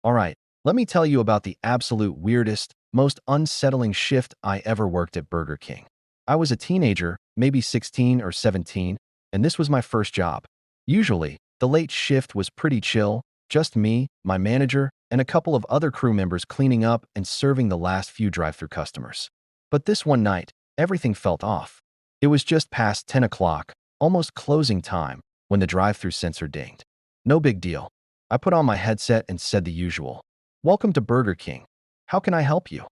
Alright, let me tell you about the absolute weirdest, most unsettling shift I ever worked at Burger King. I was a teenager, maybe 16 or 17, and this was my first job. Usually, the late shift was pretty chill, just me, my manager, and a couple of other crew members cleaning up and serving the last few drive-thru customers. But this one night, everything felt off. It was just past 10 o'clock, almost closing time, when the drive-thru sensor dinged. No big deal. I put on my headset and said the usual. "Welcome to Burger King. How can I help you?"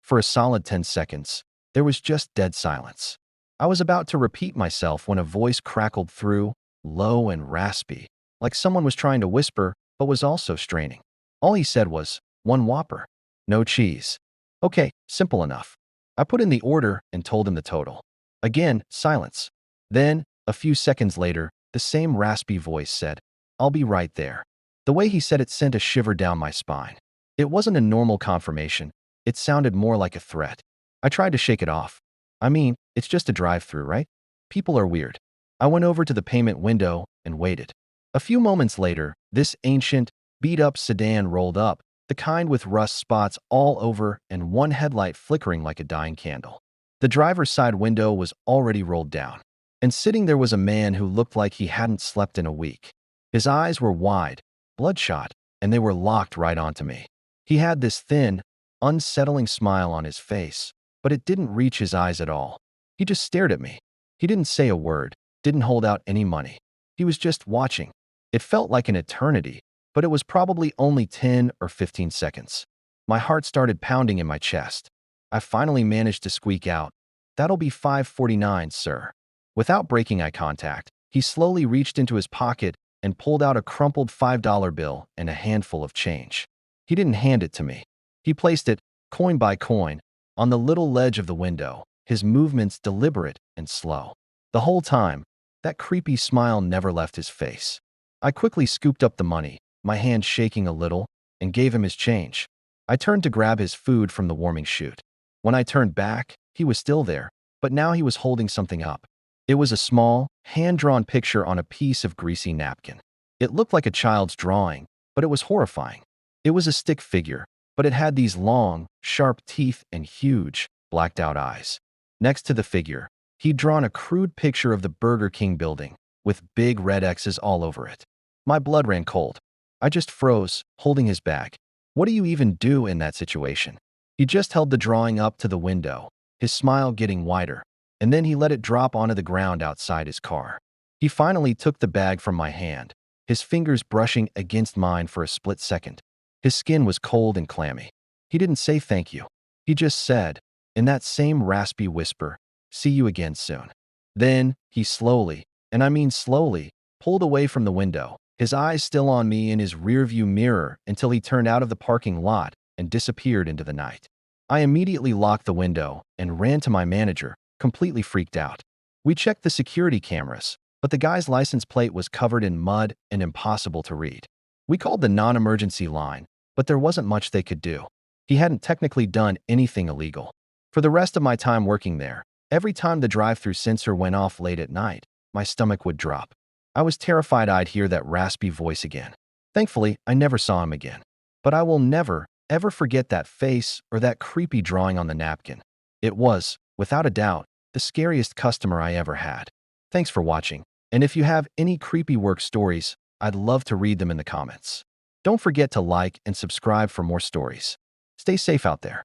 For a solid 10 seconds, there was just dead silence. I was about to repeat myself when a voice crackled through, low and raspy, like someone was trying to whisper but was also straining. All he said was, "One Whopper. No cheese." Okay, simple enough. I put in the order and told him the total. Again, silence. Then, a few seconds later, the same raspy voice said, "I'll be right there." The way he said it sent a shiver down my spine. It wasn't a normal confirmation. It sounded more like a threat. I tried to shake it off. I mean, it's just a drive-thru, right? People are weird. I went over to the payment window and waited. A few moments later, this ancient, beat-up sedan rolled up, the kind with rust spots all over and one headlight flickering like a dying candle. The driver's side window was already rolled down, and sitting there was a man who looked like he hadn't slept in a week. His eyes were wide, bloodshot, and they were locked right onto me. He had this thin, unsettling smile on his face, but it didn't reach his eyes at all. He just stared at me. He didn't say a word, didn't hold out any money. He was just watching. It felt like an eternity, but it was probably only 10 or 15 seconds. My heart started pounding in my chest. I finally managed to squeak out, "That'll be $5.49, sir." Without breaking eye contact, he slowly reached into his pocket and pulled out a crumpled $5 bill and a handful of change. He didn't hand it to me. He placed it, coin by coin, on the little ledge of the window, his movements deliberate and slow. The whole time, that creepy smile never left his face. I quickly scooped up the money, my hand shaking a little, and gave him his change. I turned to grab his food from the warming chute. When I turned back, he was still there, but now he was holding something up. It was a small, hand-drawn picture on a piece of greasy napkin. It looked like a child's drawing, but it was horrifying. It was a stick figure, but it had these long, sharp teeth and huge, blacked-out eyes. Next to the figure, he'd drawn a crude picture of the Burger King building, with big red X's all over it. My blood ran cold. I just froze, holding his bag. What do you even do in that situation? He just held the drawing up to the window, his smile getting wider, and then he let it drop onto the ground outside his car. He finally took the bag from my hand, his fingers brushing against mine for a split second. His skin was cold and clammy. He didn't say thank you. He just said, in that same raspy whisper, "See you again soon." Then, he slowly, and I mean slowly, pulled away from the window, his eyes still on me in his rearview mirror until he turned out of the parking lot and disappeared into the night. I immediately locked the window and ran to my manager, completely freaked out. We checked the security cameras, but the guy's license plate was covered in mud and impossible to read. We called the non-emergency line, but there wasn't much they could do. He hadn't technically done anything illegal. For the rest of my time working there, every time the drive-thru sensor went off late at night, my stomach would drop. I was terrified I'd hear that raspy voice again. Thankfully, I never saw him again. But I will never, ever forget that face or that creepy drawing on the napkin. It was, without a doubt, the scariest customer I ever had. Thanks for watching, and if you have any creepy work stories, I'd love to read them in the comments. Don't forget to like and subscribe for more stories. Stay safe out there.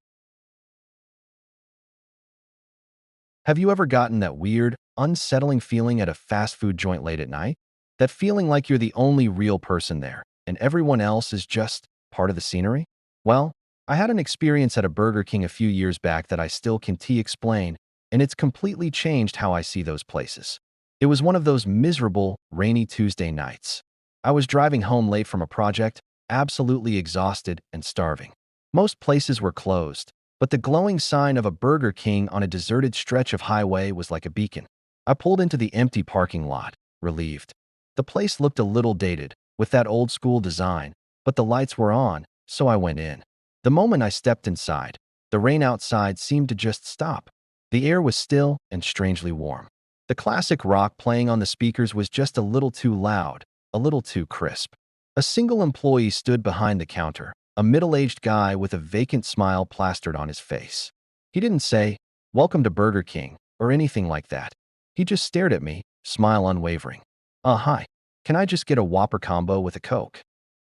Have you ever gotten that weird, unsettling feeling at a fast food joint late at night? That feeling like you're the only real person there, and everyone else is just part of the scenery? Well, I had an experience at a Burger King a few years back that I still can't explain, and it's completely changed how I see those places. It was one of those miserable, rainy Tuesday nights. I was driving home late from a project, absolutely exhausted and starving. Most places were closed, but the glowing sign of a Burger King on a deserted stretch of highway was like a beacon. I pulled into the empty parking lot, relieved. The place looked a little dated, with that old-school design, but the lights were on, so I went in. The moment I stepped inside, the rain outside seemed to just stop. The air was still and strangely warm. The classic rock playing on the speakers was just a little too loud, a little too crisp. A single employee stood behind the counter, a middle-aged guy with a vacant smile plastered on his face. He didn't say, "Welcome to Burger King," or anything like that. He just stared at me, smile unwavering. Hi. Can I just get a Whopper combo with a Coke?"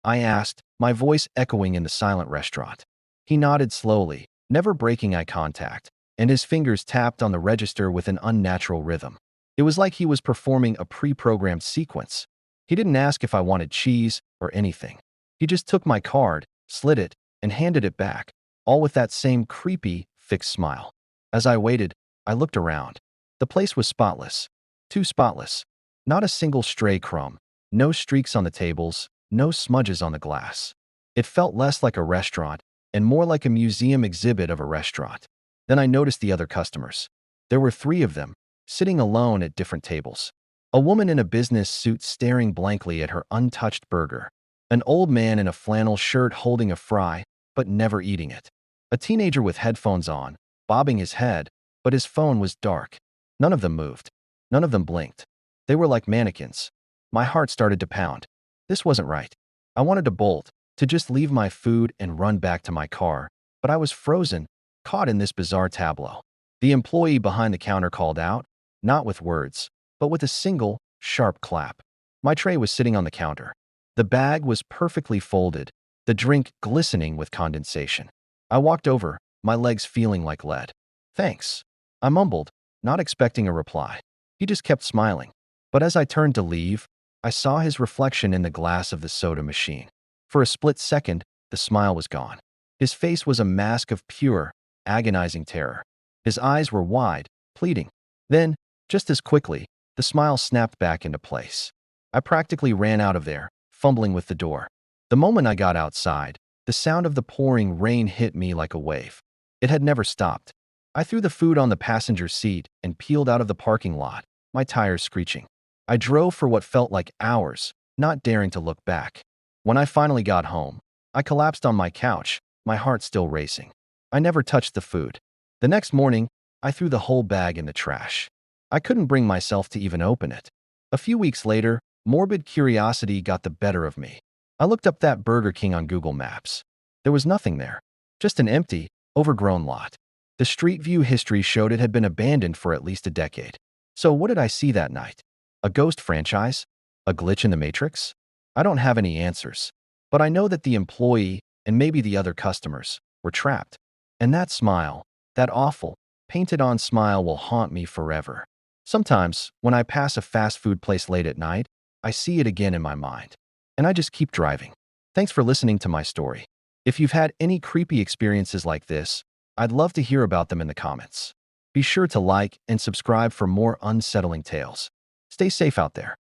I asked, my voice echoing in the silent restaurant. He nodded slowly, never breaking eye contact, and his fingers tapped on the register with an unnatural rhythm. It was like he was performing a pre-programmed sequence. He didn't ask if I wanted cheese or anything. He just took my card, slid it, and handed it back, all with that same creepy, fixed smile. As I waited, I looked around. The place was spotless. Too spotless. Not a single stray crumb. No streaks on the tables, no smudges on the glass. It felt less like a restaurant and more like a museum exhibit of a restaurant. Then I noticed the other customers. There were 3 of them, sitting alone at different tables. A woman in a business suit staring blankly at her untouched burger. An old man in a flannel shirt holding a fry, but never eating it. A teenager with headphones on, bobbing his head, but his phone was dark. None of them moved. None of them blinked. They were like mannequins. My heart started to pound. This wasn't right. I wanted to bolt, to just leave my food and run back to my car, but I was frozen, caught in this bizarre tableau. The employee behind the counter called out, not with words, but with a single, sharp clap. My tray was sitting on the counter. The bag was perfectly folded, the drink glistening with condensation. I walked over, my legs feeling like lead. "Thanks," I mumbled, not expecting a reply. He just kept smiling. But as I turned to leave, I saw his reflection in the glass of the soda machine. For a split second, the smile was gone. His face was a mask of pure, agonizing terror. His eyes were wide, pleading. Then, just as quickly, the smile snapped back into place. I practically ran out of there, fumbling with the door. The moment I got outside, the sound of the pouring rain hit me like a wave. It had never stopped. I threw the food on the passenger seat and peeled out of the parking lot, my tires screeching. I drove for what felt like hours, not daring to look back. When I finally got home, I collapsed on my couch, my heart still racing. I never touched the food. The next morning, I threw the whole bag in the trash. I couldn't bring myself to even open it. A few weeks later, morbid curiosity got the better of me. I looked up that Burger King on Google Maps. There was nothing there, just an empty, overgrown lot. The Street View history showed it had been abandoned for at least a decade. So what did I see that night? A ghost franchise? A glitch in the Matrix? I don't have any answers, but I know that the employee, and maybe the other customers, were trapped. And that smile, that awful, painted-on smile will haunt me forever. Sometimes, when I pass a fast food place late at night, I see it again in my mind. And I just keep driving. Thanks for listening to my story. If you've had any creepy experiences like this, I'd love to hear about them in the comments. Be sure to like and subscribe for more unsettling tales. Stay safe out there.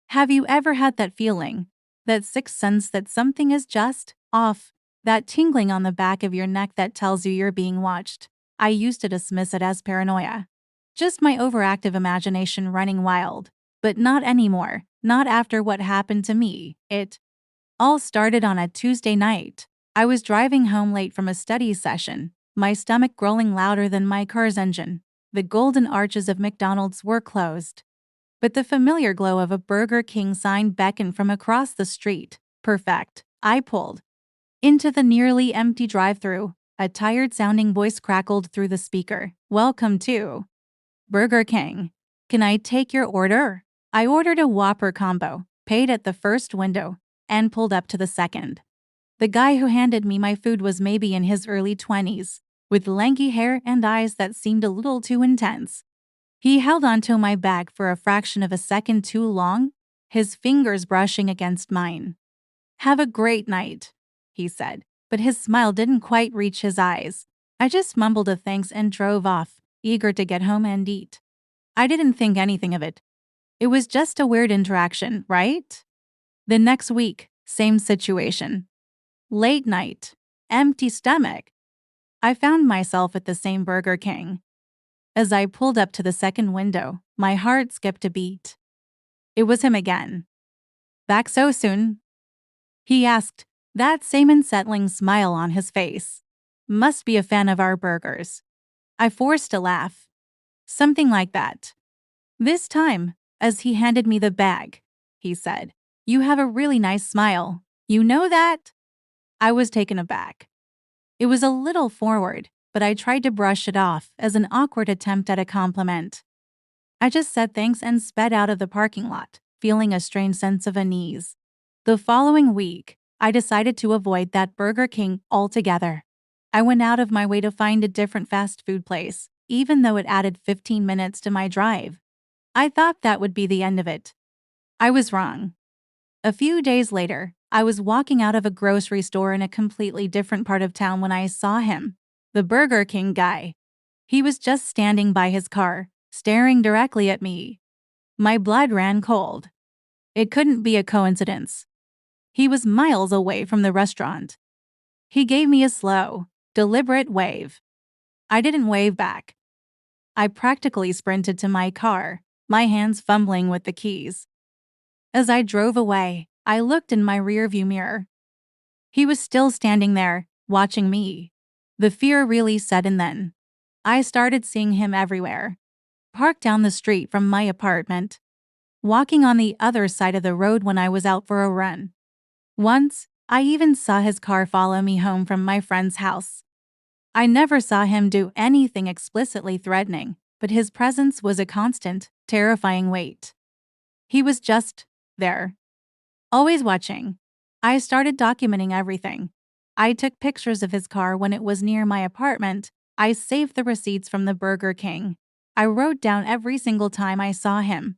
Have you ever had that feeling, that sixth sense that something is just off, that tingling on the back of your neck that tells you you're being watched? I used to dismiss it as paranoia. Just my overactive imagination running wild. But not anymore, not after what happened to me. It all started on a Tuesday night. I was driving home late from a study session, my stomach growling louder than my car's engine. The golden arches of McDonald's were closed, but the familiar glow of a Burger King sign beckoned from across the street. Perfect. I pulled into the nearly empty drive-thru. A tired-sounding voice crackled through the speaker. "Welcome to Burger King. Can I take your order?" I ordered a Whopper combo, paid at the first window, and pulled up to the second. The guy who handed me my food was maybe in his early 20s, with lanky hair and eyes that seemed a little too intense. He held onto my bag for a fraction of a second too long, his fingers brushing against mine. "Have a great night," he said, but his smile didn't quite reach his eyes. I just mumbled a thanks and drove off, eager to get home and eat. I didn't think anything of it. It was just a weird interaction, right? The next week, same situation. Late night, empty stomach. I found myself at the same Burger King. As I pulled up to the second window, my heart skipped a beat. It was him again. "Back so soon?" he asked, that same unsettling smile on his face. "Must be a fan of our burgers." I forced a laugh. "Something like that." This time, as he handed me the bag, he said, You have a really nice smile. You know that? I was taken aback. It was a little forward, but I tried to brush it off as an awkward attempt at a compliment. I just said thanks and sped out of the parking lot, feeling a strange sense of unease. The following week, I decided to avoid that Burger King altogether. I went out of my way to find a different fast food place, even though it added 15 minutes to my drive. I thought that would be the end of it. I was wrong. A few days later, I was walking out of a grocery store in a completely different part of town when I saw him, the Burger King guy. He was just standing by his car, staring directly at me. My blood ran cold. It couldn't be a coincidence. He was miles away from the restaurant. He gave me a slow, deliberate wave. I didn't wave back. I practically sprinted to my car, my hands fumbling with the keys. As I drove away, I looked in my rearview mirror. He was still standing there, watching me. The fear really set in then. I started seeing him everywhere. Parked down the street from my apartment. Walking on the other side of the road when I was out for a run. Once, I even saw his car follow me home from my friend's house. I never saw him do anything explicitly threatening, but his presence was a constant, terrifying weight. He was just there. Always watching. I started documenting everything. I took pictures of his car when it was near my apartment. I saved the receipts from the Burger King. I wrote down every single time I saw him.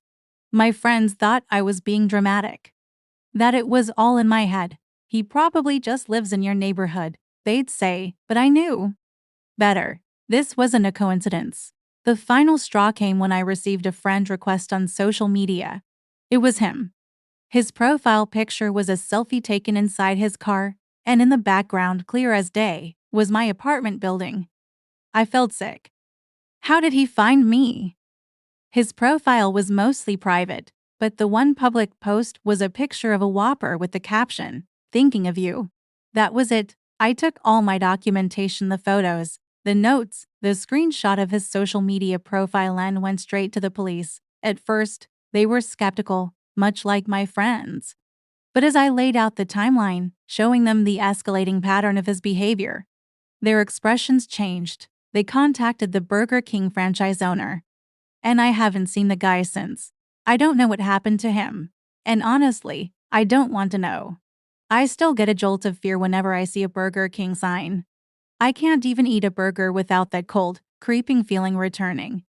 My friends thought I was being dramatic. That it was all in my head. He probably just lives in your neighborhood, they'd say, but I knew better. This wasn't a coincidence. The final straw came when I received a friend request on social media. It was him. His profile picture was a selfie taken inside his car, and in the background, clear as day, was my apartment building. I felt sick. How did he find me? His profile was mostly private, but the one public post was a picture of a Whopper with the caption, "Thinking of you." That was it. I took all my documentation, the photos, the notes, the screenshot of his social media profile, and went straight to the police. At first, they were skeptical, much like my friends. But as I laid out the timeline, showing them the escalating pattern of his behavior, their expressions changed. They contacted the Burger King franchise owner. And I haven't seen the guy since. I don't know what happened to him. And honestly, I don't want to know. I still get a jolt of fear whenever I see a Burger King sign. I can't even eat a burger without that cold, creeping feeling returning.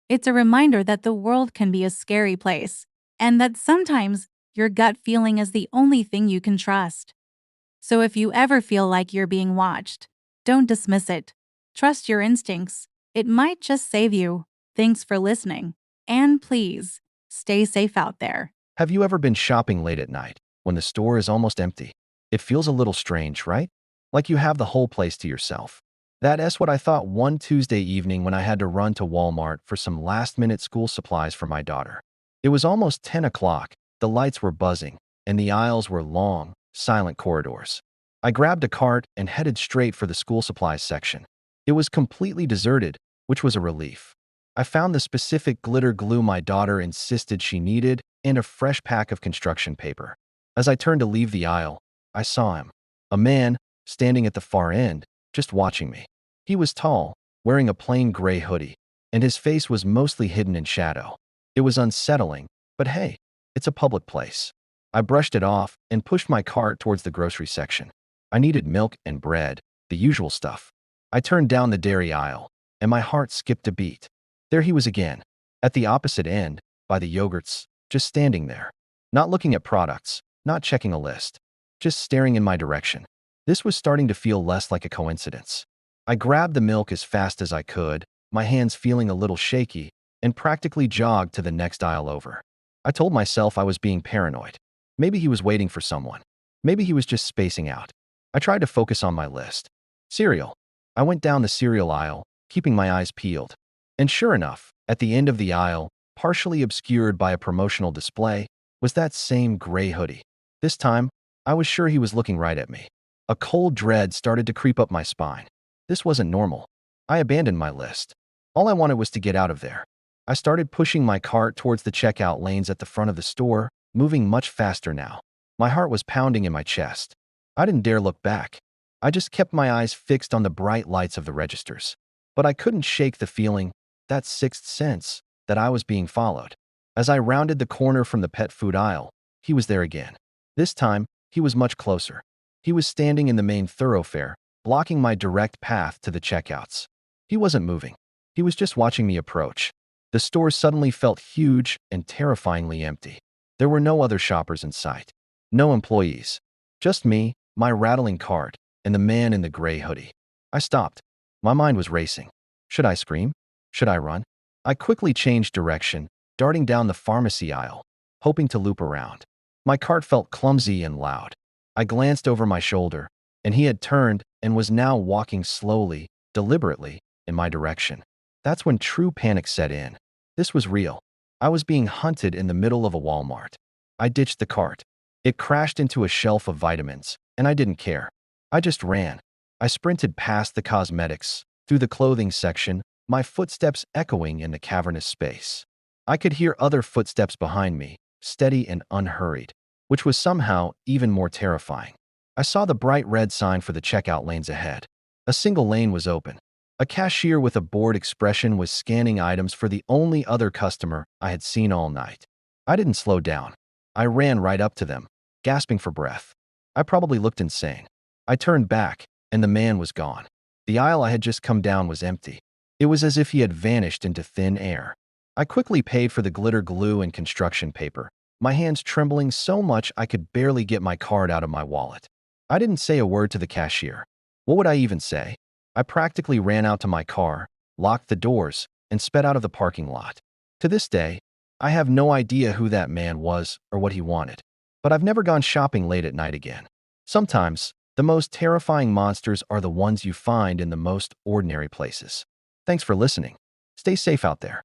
It's a reminder that the world can be a scary place, and that sometimes your gut feeling is the only thing you can trust. So if you ever feel like you're being watched, don't dismiss it. Trust your instincts. It might just save you. Thanks for listening. And please, stay safe out there. Have you ever been shopping late at night when the store is almost empty? It feels a little strange, right? Like you have the whole place to yourself. That's what I thought one Tuesday evening when I had to run to Walmart for some last-minute school supplies for my daughter. It was almost 10 o'clock, the lights were buzzing, and the aisles were long, silent corridors. I grabbed a cart and headed straight for the school supplies section. It was completely deserted, which was a relief. I found the specific glitter glue my daughter insisted she needed and a fresh pack of construction paper. As I turned to leave the aisle, I saw him. A man, standing at the far end, just watching me. He was tall, wearing a plain gray hoodie, and his face was mostly hidden in shadow. It was unsettling, but hey, it's a public place. I brushed it off and pushed my cart towards the grocery section. I needed milk and bread, the usual stuff. I turned down the dairy aisle, and my heart skipped a beat. There he was again, at the opposite end, by the yogurts, just standing there. Not looking at products, not checking a list, just staring in my direction. This was starting to feel less like a coincidence. I grabbed the milk as fast as I could, my hands feeling a little shaky, and practically jogged to the next aisle over. I told myself I was being paranoid. Maybe he was waiting for someone. Maybe he was just spacing out. I tried to focus on my list. Cereal. I went down the cereal aisle, keeping my eyes peeled. And sure enough, at the end of the aisle, partially obscured by a promotional display, was that same gray hoodie. This time, I was sure he was looking right at me. A cold dread started to creep up my spine. This wasn't normal. I abandoned my list. All I wanted was to get out of there. I started pushing my cart towards the checkout lanes at the front of the store, moving much faster now. My heart was pounding in my chest. I didn't dare look back. I just kept my eyes fixed on the bright lights of the registers. But I couldn't shake the feeling, that sixth sense, that I was being followed. As I rounded the corner from the pet food aisle, he was there again. This time, he was much closer. He was standing in the main thoroughfare, blocking my direct path to the checkouts. He wasn't moving. He was just watching me approach. The store suddenly felt huge and terrifyingly empty. There were no other shoppers in sight. No employees. Just me, my rattling cart, and the man in the gray hoodie. I stopped. My mind was racing. Should I scream? Should I run? I quickly changed direction, darting down the pharmacy aisle, hoping to loop around. My cart felt clumsy and loud. I glanced over my shoulder, and he had turned and was now walking slowly, deliberately, in my direction. That's when true panic set in. This was real. I was being hunted in the middle of a Walmart. I ditched the cart. It crashed into a shelf of vitamins, and I didn't care. I just ran. I sprinted past the cosmetics, through the clothing section, my footsteps echoing in the cavernous space. I could hear other footsteps behind me, steady and unhurried, which was somehow even more terrifying. I saw the bright red sign for the checkout lanes ahead. A single lane was open. A cashier with a bored expression was scanning items for the only other customer I had seen all night. I didn't slow down. I ran right up to them, gasping for breath. I probably looked insane. I turned back, and the man was gone. The aisle I had just come down was empty. It was as if he had vanished into thin air. I quickly paid for the glitter glue and construction paper, my hands trembling so much I could barely get my card out of my wallet. I didn't say a word to the cashier. What would I even say? I practically ran out to my car, locked the doors, and sped out of the parking lot. To this day, I have no idea who that man was or what he wanted. But I've never gone shopping late at night again. Sometimes, the most terrifying monsters are the ones you find in the most ordinary places. Thanks for listening. Stay safe out there.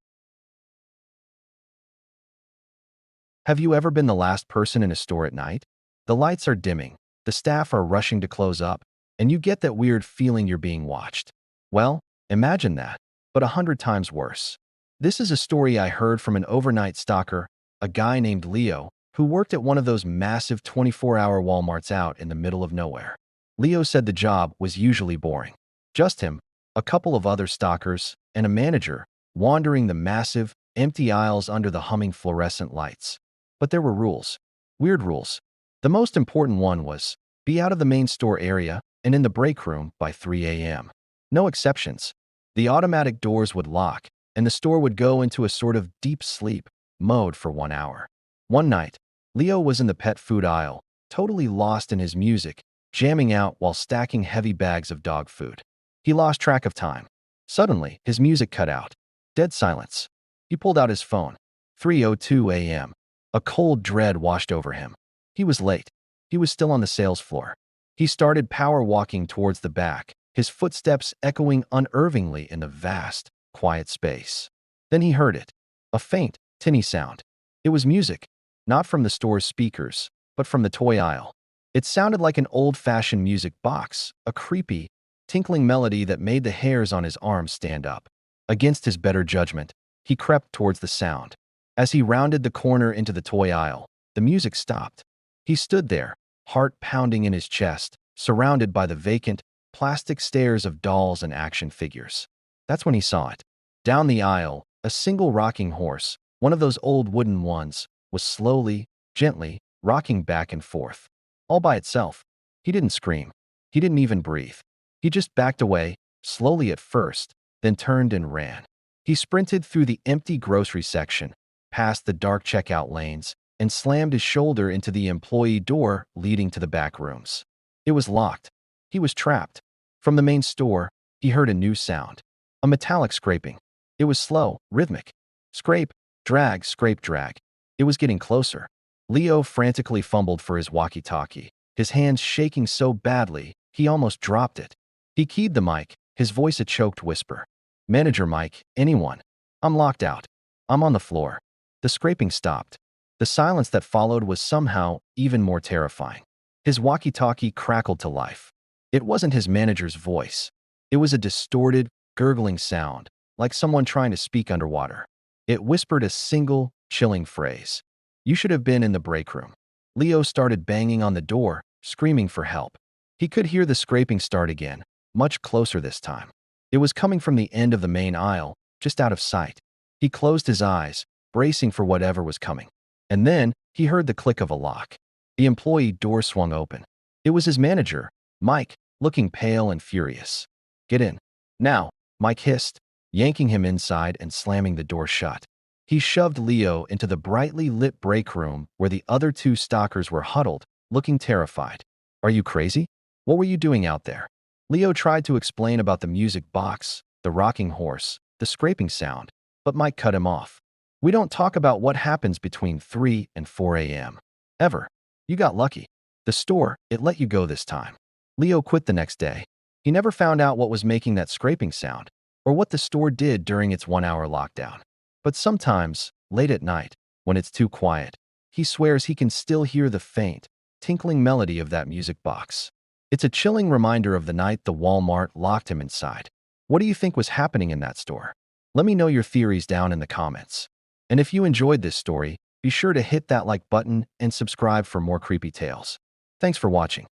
Have you ever been the last person in a store at night? The lights are dimming, the staff are rushing to close up, and you get that weird feeling you're being watched. Well, imagine that, but 100 times worse. This is a story I heard from an overnight stalker, a guy named Leo, who worked at one of those massive 24-hour Walmarts out in the middle of nowhere. Leo said the job was usually boring. Just him, a couple of other stalkers, and a manager, wandering the massive, empty aisles under the humming fluorescent lights. But there were rules. Weird rules. The most important one was, be out of the main store area and in the break room by 3 a.m. No exceptions. The automatic doors would lock, and the store would go into a sort of deep sleep mode for 1 hour. One night, Leo was in the pet food aisle, totally lost in his music, jamming out while stacking heavy bags of dog food. He lost track of time. Suddenly, his music cut out. Dead silence. He pulled out his phone. 3:02 a.m. A cold dread washed over him. He was late. He was still on the sales floor. He started power walking towards the back, his footsteps echoing unervingly in the vast, quiet space. Then he heard it. A faint, tinny sound. It was music, not from the store's speakers, but from the toy aisle. It sounded like an old-fashioned music box, a creepy, tinkling melody that made the hairs on his arms stand up. Against his better judgment, he crept towards the sound. As he rounded the corner into the toy aisle, the music stopped. He stood there, heart pounding in his chest, surrounded by the vacant, plastic stares of dolls and action figures. That's when he saw it. Down the aisle, a single rocking horse, one of those old wooden ones, was slowly, gently, rocking back and forth. All by itself. He didn't scream. He didn't even breathe. He just backed away, slowly at first, then turned and ran. He sprinted through the empty grocery section, past the dark checkout lanes, and slammed his shoulder into the employee door leading to the back rooms. It was locked. He was trapped. From the main store, he heard a new sound. A metallic scraping. It was slow, rhythmic. Scrape, drag, scrape, drag. It was getting closer. Leo frantically fumbled for his walkie-talkie, his hands shaking so badly, he almost dropped it. He keyed the mic, his voice a choked whisper. Manager Mike, anyone. I'm locked out. I'm on the floor. The scraping stopped. The silence that followed was somehow even more terrifying. His walkie-talkie crackled to life. It wasn't his manager's voice. It was a distorted, gurgling sound, like someone trying to speak underwater. It whispered a single, chilling phrase. You should have been in the break room. Leo started banging on the door, screaming for help. He could hear the scraping start again, much closer this time. It was coming from the end of the main aisle, just out of sight. He closed his eyes, bracing for whatever was coming. And then, he heard the click of a lock. The employee door swung open. It was his manager, Mike, looking pale and furious. "Get in. Now," Mike hissed, yanking him inside and slamming the door shut. He shoved Leo into the brightly lit break room where the other two stalkers were huddled, looking terrified. "Are you crazy? What were you doing out there?" Leo tried to explain about the music box, the rocking horse, the scraping sound, but Mike cut him off. "We don't talk about what happens between 3 and 4 a.m. Ever. You got lucky. The store, it let you go this time." Leo quit the next day. He never found out what was making that scraping sound, or what the store did during its 1-hour lockdown. But sometimes, late at night, when it's too quiet, he swears he can still hear the faint, tinkling melody of that music box. It's a chilling reminder of the night the Walmart locked him inside. What do you think was happening in that store? Let me know your theories down in the comments. And if you enjoyed this story, be sure to hit that like button and subscribe for more creepy tales. Thanks for watching.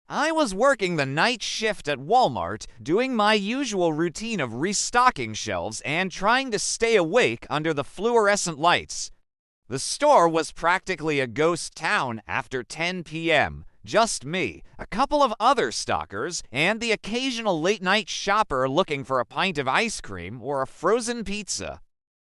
I was working the night shift at Walmart, doing my usual routine of restocking shelves and trying to stay awake under the fluorescent lights. The store was practically a ghost town after 10 p.m. Just me, a couple of other stockers, and the occasional late-night shopper looking for a pint of ice cream or a frozen pizza.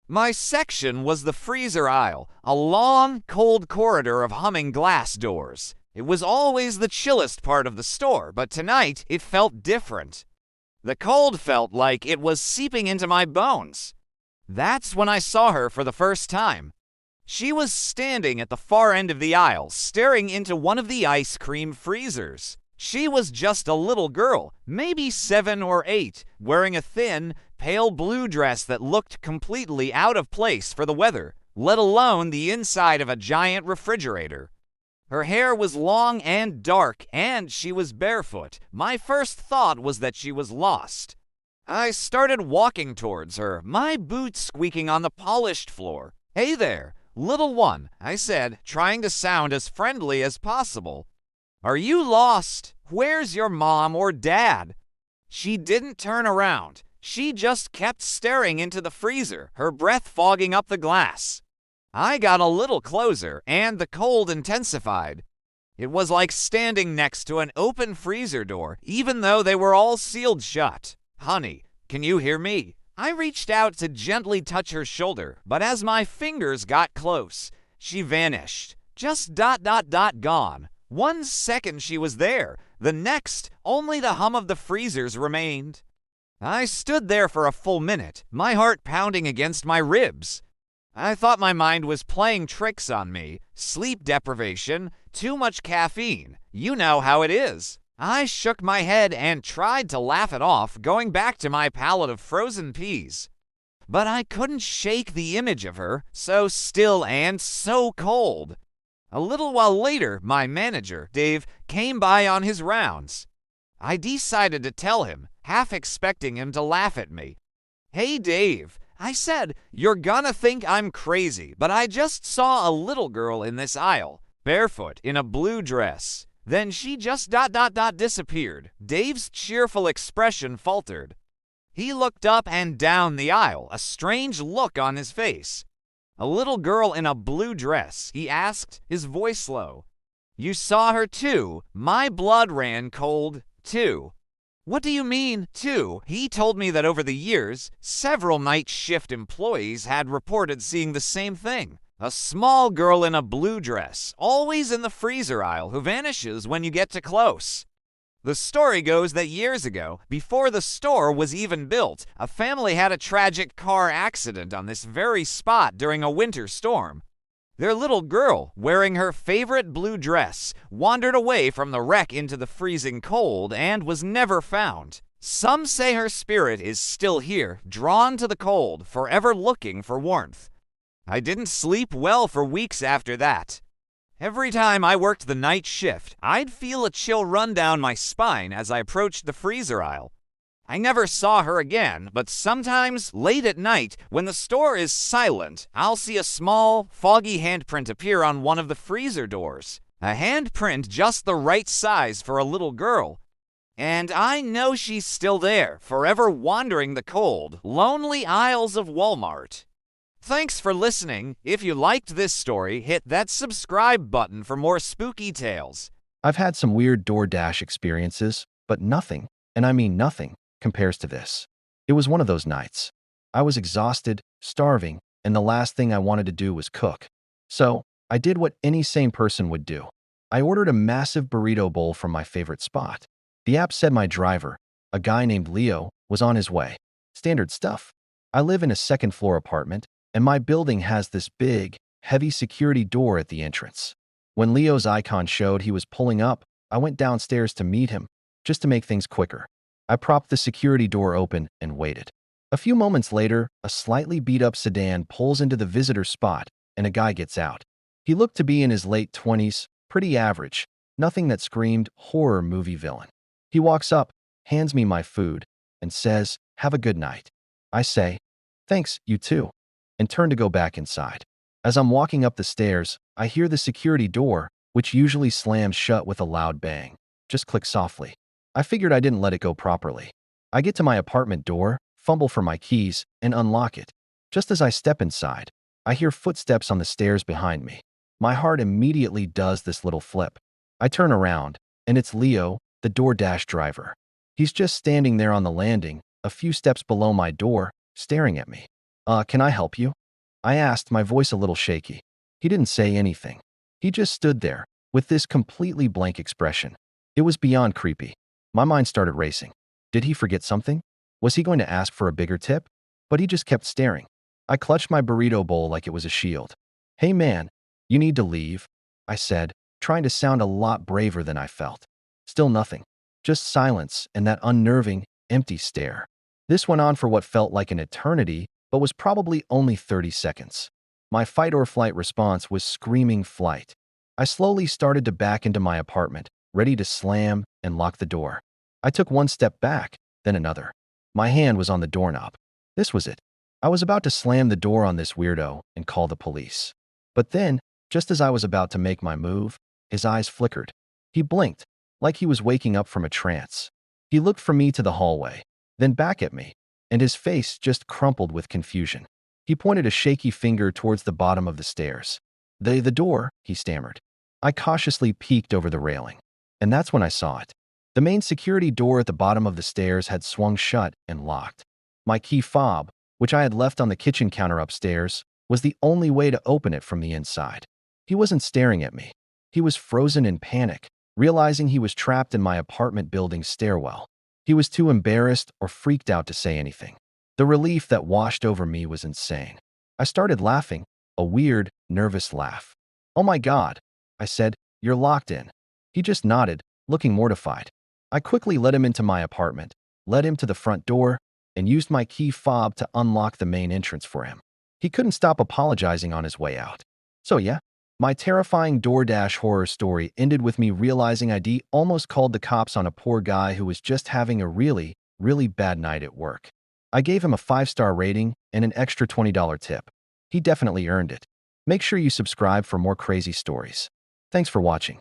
My section was the freezer aisle, a long, cold corridor of humming glass doors. It was always the chillest part of the store, but tonight it felt different. The cold felt like it was seeping into my bones. That's when I saw her for the first time. She was standing at the far end of the aisle, staring into one of the ice cream freezers. She was just a little girl, maybe 7 or 8, wearing a thin, pale blue dress that looked completely out of place for the weather, let alone the inside of a giant refrigerator. Her hair was long and dark, and she was barefoot. My first thought was that she was lost. I started walking towards her, my boots squeaking on the polished floor. "Hey there, little one," I said, trying to sound as friendly as possible. "Are you lost? Where's your mom or dad?" She didn't turn around. She just kept staring into the freezer, her breath fogging up the glass. I got a little closer, and the cold intensified. It was like standing next to an open freezer door, even though they were all sealed shut. "Honey, can you hear me?" I reached out to gently touch her shoulder, but as my fingers got close, she vanished. Just gone. 1 second she was there. The next, only the hum of the freezers remained. I stood there for a full minute, my heart pounding against my ribs. I thought my mind was playing tricks on me. Sleep deprivation, too much caffeine. You know how it is. I shook my head and tried to laugh it off, going back to my pallet of frozen peas. But I couldn't shake the image of her, so still and so cold. A little while later, my manager, Dave, came by on his rounds. I decided to tell him, half expecting him to laugh at me. "Hey, Dave," I said, "you're gonna think I'm crazy, but I just saw a little girl in this aisle, barefoot, in a blue dress. Then she just disappeared." Dave's cheerful expression faltered. He looked up and down the aisle, a strange look on his face. "A little girl in a blue dress?" he asked, his voice low. "You saw her too?" My blood ran cold, too. "What do you mean, too?" He told me that over the years, several night shift employees had reported seeing the same thing. A small girl in a blue dress, always in the freezer aisle, who vanishes when you get too close. The story goes that years ago, before the store was even built, a family had a tragic car accident on this very spot during a winter storm. Their little girl, wearing her favorite blue dress, wandered away from the wreck into the freezing cold and was never found. Some say her spirit is still here, drawn to the cold, forever looking for warmth. I didn't sleep well for weeks after that. Every time I worked the night shift, I'd feel a chill run down my spine as I approached the freezer aisle. I never saw her again, but sometimes, late at night, when the store is silent, I'll see a small, foggy handprint appear on one of the freezer doors. A handprint just the right size for a little girl. And I know she's still there, forever wandering the cold, lonely aisles of Walmart. Thanks for listening. If you liked this story, hit that subscribe button for more spooky tales. I've had some weird DoorDash experiences, but nothing, and I mean nothing, compares to this. It was one of those nights. I was exhausted, starving, and the last thing I wanted to do was cook. So, I did what any sane person would do. I ordered a massive burrito bowl from my favorite spot. The app said my driver, a guy named Leo, was on his way. Standard stuff. I live in a second-floor apartment, and my building has this big, heavy security door at the entrance. When Leo's icon showed he was pulling up, I went downstairs to meet him, just to make things quicker. I propped the security door open and waited. A few moments later, a slightly beat-up sedan pulls into the visitor spot, and a guy gets out. He looked to be in his late 20s, pretty average, nothing that screamed horror movie villain. He walks up, hands me my food, and says, "Have a good night." I say, "Thanks, you too," and turn to go back inside. As I'm walking up the stairs, I hear the security door, which usually slams shut with a loud bang, just click softly. I figured I didn't let it go properly. I get to my apartment door, fumble for my keys, and unlock it. Just as I step inside, I hear footsteps on the stairs behind me. My heart immediately does this little flip. I turn around, and it's Leo, the DoorDash driver. He's just standing there on the landing, a few steps below my door, staring at me. Can I help you?" I asked, my voice a little shaky. He didn't say anything. He just stood there, with this completely blank expression. It was beyond creepy. My mind started racing. Did he forget something? Was he going to ask for a bigger tip? But he just kept staring. I clutched my burrito bowl like it was a shield. "Hey man, you need to leave," I said, trying to sound a lot braver than I felt. Still nothing. Just silence and that unnerving, empty stare. This went on for what felt like an eternity, but was probably only 30 seconds. My fight-or-flight response was screaming flight. I slowly started to back into my apartment, ready to slam and lock the door. I took one step back, then another. My hand was on the doorknob. This was it. I was about to slam the door on this weirdo and call the police. But then, just as I was about to make my move, his eyes flickered. He blinked, like he was waking up from a trance. He looked from me to the hallway, then back at me, and his face just crumpled with confusion. He pointed a shaky finger towards the bottom of the stairs. The door," he stammered. I cautiously peeked over the railing, and that's when I saw it. The main security door at the bottom of the stairs had swung shut and locked. My key fob, which I had left on the kitchen counter upstairs, was the only way to open it from the inside. He wasn't staring at me. He was frozen in panic, realizing he was trapped in my apartment building's stairwell. He was too embarrassed or freaked out to say anything. The relief that washed over me was insane. I started laughing, a weird, nervous laugh. "Oh my God," I said, "you're locked in." He just nodded, looking mortified. I quickly let him into my apartment, led him to the front door, and used my key fob to unlock the main entrance for him. He couldn't stop apologizing on his way out. So yeah, my terrifying DoorDash horror story ended with me realizing I'd almost called the cops on a poor guy who was just having a really, really bad night at work. I gave him a 5-star rating and an extra $20 tip. He definitely earned it. Make sure you subscribe for more crazy stories. Thanks for watching.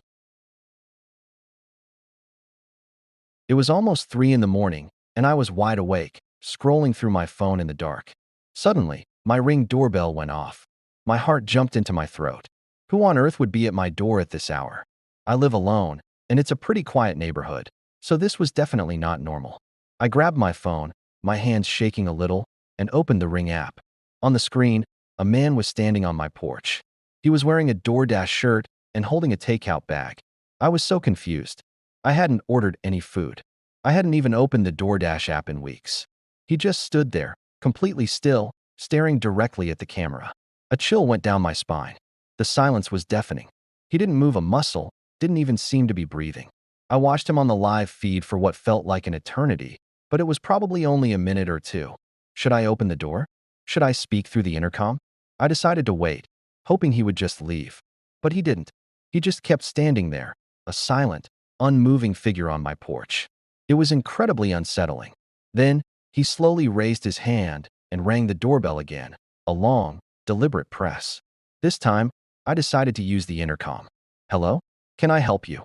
It was almost 3 in the morning, and I was wide awake, scrolling through my phone in the dark. Suddenly, my Ring doorbell went off. My heart jumped into my throat. Who on earth would be at my door at this hour? I live alone, and it's a pretty quiet neighborhood, so this was definitely not normal. I grabbed my phone, my hands shaking a little, and opened the Ring app. On the screen, a man was standing on my porch. He was wearing a DoorDash shirt and holding a takeout bag. I was so confused. I hadn't ordered any food. I hadn't even opened the DoorDash app in weeks. He just stood there, completely still, staring directly at the camera. A chill went down my spine. The silence was deafening. He didn't move a muscle, didn't even seem to be breathing. I watched him on the live feed for what felt like an eternity, but it was probably only a minute or two. Should I open the door? Should I speak through the intercom? I decided to wait, hoping he would just leave. But he didn't. He just kept standing there, a silent, unmoving figure on my porch. It was incredibly unsettling. Then, he slowly raised his hand and rang the doorbell again, a long, deliberate press. This time, I decided to use the intercom. "Hello? Can I help you?"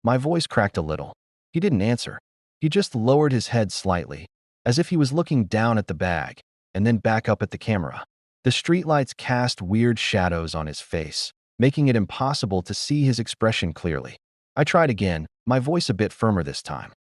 My voice cracked a little. He didn't answer. He just lowered his head slightly, as if he was looking down at the bag, and then back up at the camera. The streetlights cast weird shadows on his face, making it impossible to see his expression clearly. I tried again, my voice a bit firmer this time.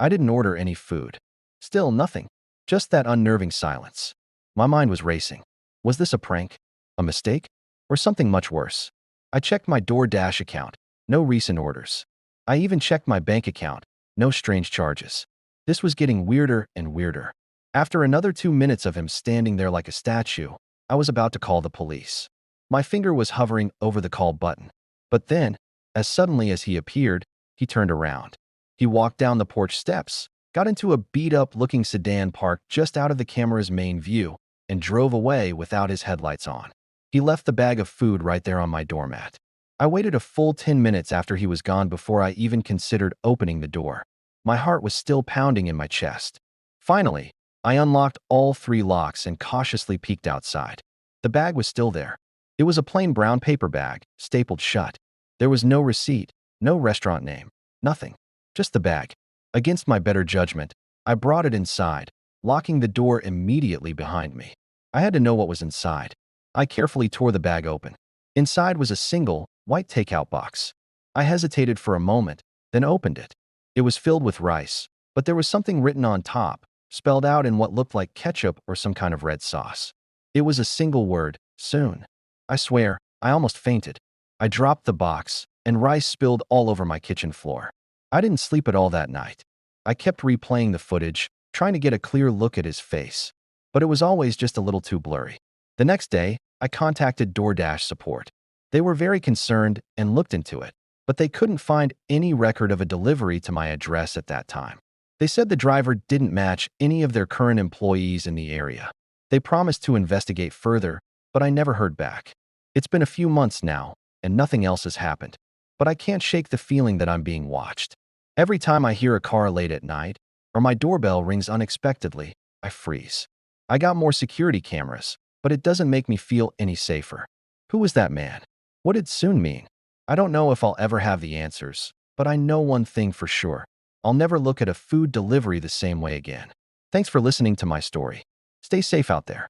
I didn't order any food. Still nothing. Just that unnerving silence. My mind was racing. Was this a prank? A mistake? Or something much worse? I checked my DoorDash account. No recent orders. I even checked my bank account. No strange charges. This was getting weirder and weirder. After another 2 minutes of him standing there like a statue, I was about to call the police. My finger was hovering over the call button. But then, as suddenly as he appeared, he turned around. He walked down the porch steps, got into a beat-up-looking sedan parked just out of the camera's main view, and drove away without his headlights on. He left the bag of food right there on my doormat. I waited a full 10 minutes after he was gone before I even considered opening the door. My heart was still pounding in my chest. Finally, I unlocked all 3 locks and cautiously peeked outside. The bag was still there. It was a plain brown paper bag, stapled shut. There was no receipt, no restaurant name, nothing. Just the bag. Against my better judgment, I brought it inside, locking the door immediately behind me. I had to know what was inside. I carefully tore the bag open. Inside was a single, white takeout box. I hesitated for a moment, then opened it. It was filled with rice, but there was something written on top, spelled out in what looked like ketchup or some kind of red sauce. It was a single word, soon. I swear, I almost fainted. I dropped the box, and rice spilled all over my kitchen floor. I didn't sleep at all that night. I kept replaying the footage, trying to get a clear look at his face, but it was always just a little too blurry. The next day, I contacted DoorDash support. They were very concerned and looked into it, but they couldn't find any record of a delivery to my address at that time. They said the driver didn't match any of their current employees in the area. They promised to investigate further, but I never heard back. It's been a few months now, and nothing else has happened. But I can't shake the feeling that I'm being watched. Every time I hear a car late at night, or my doorbell rings unexpectedly, I freeze. I got more security cameras, but it doesn't make me feel any safer. Who was that man? What did soon mean? I don't know if I'll ever have the answers, but I know one thing for sure. I'll never look at a food delivery the same way again. Thanks for listening to my story. Stay safe out there.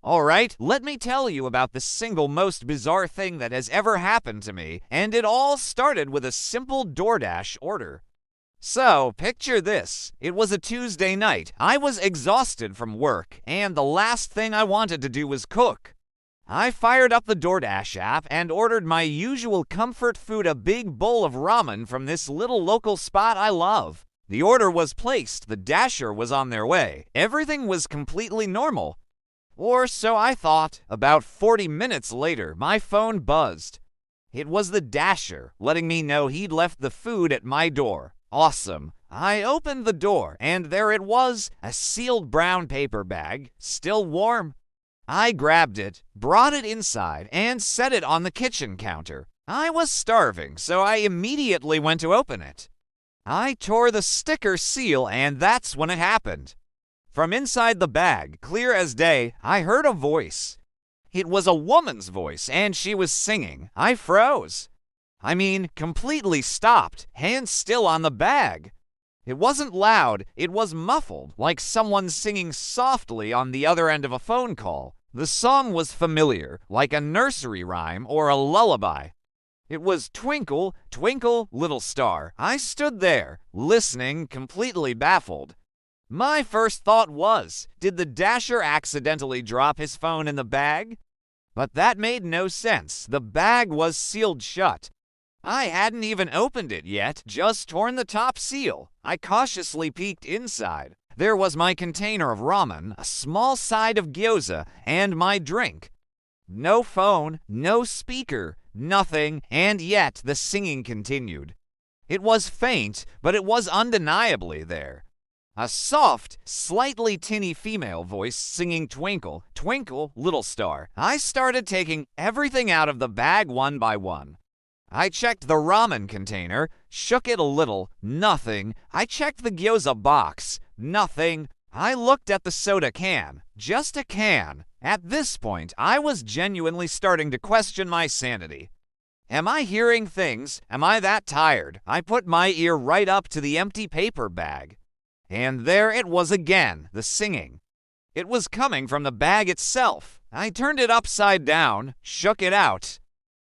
Alright, let me tell you about the single most bizarre thing that has ever happened to me, and it all started with a simple DoorDash order. So, picture this. It was a Tuesday night. I was exhausted from work, and the last thing I wanted to do was cook. I fired up the DoorDash app and ordered my usual comfort food, a big bowl of ramen from this little local spot I love. The order was placed, the dasher was on their way. Everything was completely normal. Or so I thought. About 40 minutes later, my phone buzzed. It was the dasher, letting me know he'd left the food at my door. Awesome. I opened the door, and there it was, a sealed brown paper bag, still warm. I grabbed it, brought it inside, and set it on the kitchen counter. I was starving, so I immediately went to open it. I tore the sticker seal, and that's when it happened. From inside the bag, clear as day, I heard a voice. It was a woman's voice, and she was singing. I froze. I mean, completely stopped, hands still on the bag. It wasn't loud, it was muffled, like someone singing softly on the other end of a phone call. The song was familiar, like a nursery rhyme or a lullaby. It was Twinkle, Twinkle, Little Star. I stood there, listening, completely baffled. My first thought was, did the dasher accidentally drop his phone in the bag? But that made no sense. The bag was sealed shut. I hadn't even opened it yet, just torn the top seal. I cautiously peeked inside. There was my container of ramen, a small side of gyoza, and my drink. No phone, no speaker, nothing, and yet the singing continued. It was faint, but it was undeniably there. A soft, slightly tinny female voice singing Twinkle, Twinkle, Little Star. I started taking everything out of the bag one by one. I checked the ramen container, shook it a little, nothing. I checked the gyoza box, nothing. I looked at the soda can, just a can. At this point, I was genuinely starting to question my sanity. Am I hearing things? Am I that tired? I put my ear right up to the empty paper bag. And there it was again, the singing. It was coming from the bag itself. I turned it upside down, shook it out.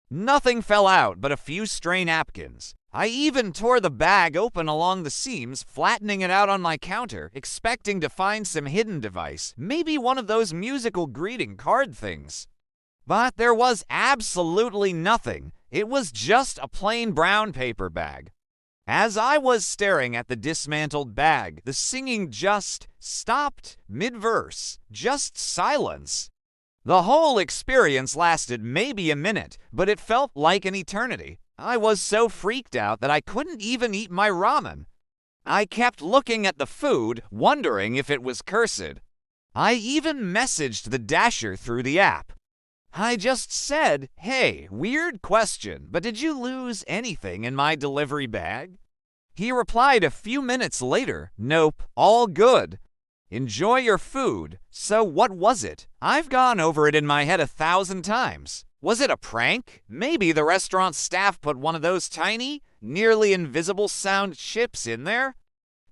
Nothing fell out but a few stray napkins. I even tore the bag open along the seams, flattening it out on my counter, expecting to find some hidden device, maybe one of those musical greeting card things. But there was absolutely nothing. It was just a plain brown paper bag. As I was staring at the dismantled bag, the singing just stopped mid-verse. Just silence. The whole experience lasted maybe a minute, but it felt like an eternity. I was so freaked out that I couldn't even eat my ramen. I kept looking at the food, wondering if it was cursed. I even messaged the dasher through the app. I just said, "Hey, weird question, but did you lose anything in my delivery bag?" He replied a few minutes later, "Nope, all good. Enjoy your food." So what was it? I've gone over it in my head 1,000 times. Was it a prank? Maybe the restaurant staff put one of those tiny, nearly invisible sound chips in there?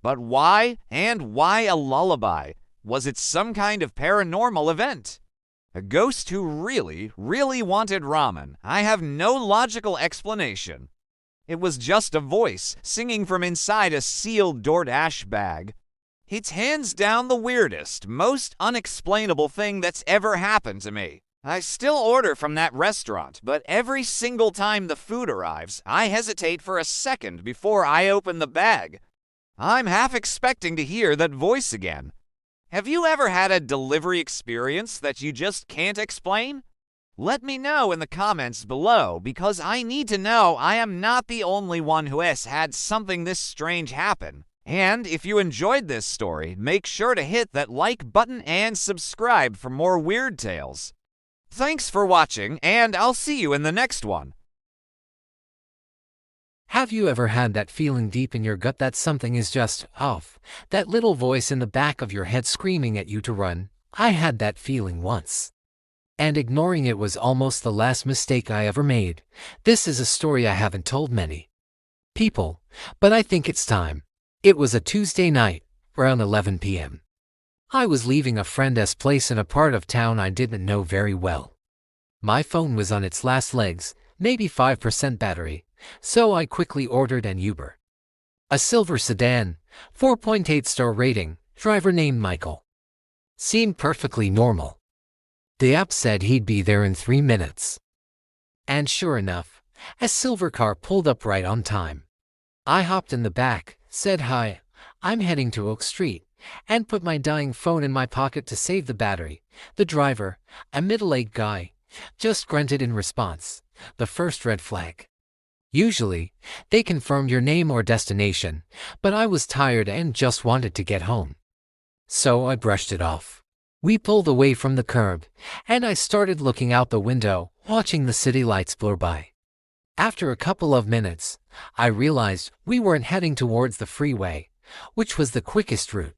But why? And why a lullaby? Was it some kind of paranormal event? A ghost who really, really wanted ramen? I have no logical explanation. It was just a voice singing from inside a sealed DoorDash bag. It's hands down the weirdest, most unexplainable thing that's ever happened to me. I still order from that restaurant, but every single time the food arrives, I hesitate for a second before I open the bag. I'm half expecting to hear that voice again. Have you ever had a delivery experience that you just can't explain? Let me know in the comments below, because I need to know I am not the only one who has had something this strange happen. And if you enjoyed this story, make sure to hit that like button and subscribe for more weird tales. Thanks for watching, and I'll see you in the next one. Have you ever had that feeling deep in your gut that something is just off? That little voice in the back of your head screaming at you to run? I had that feeling once. And ignoring it was almost the last mistake I ever made. This is a story I haven't told many people, but I think it's time. It was a Tuesday night, around 11 p.m. I was leaving a friend's place in a part of town I didn't know very well. My phone was on its last legs, maybe 5% battery, so I quickly ordered an Uber. A silver sedan, 4.8-star rating, driver named Michael. Seemed perfectly normal. The app said he'd be there in 3 minutes. And sure enough, a silver car pulled up right on time. I hopped in the back, said hi, I'm heading to Oak Street, and put my dying phone in my pocket to save the battery. The driver, a middle-aged guy, just grunted in response. The first red flag. Usually, they confirmed your name or destination, but I was tired and just wanted to get home. So I brushed it off. We pulled away from the curb, and I started looking out the window, watching the city lights blur by. After a couple of minutes, I realized we weren't heading towards the freeway, which was the quickest route.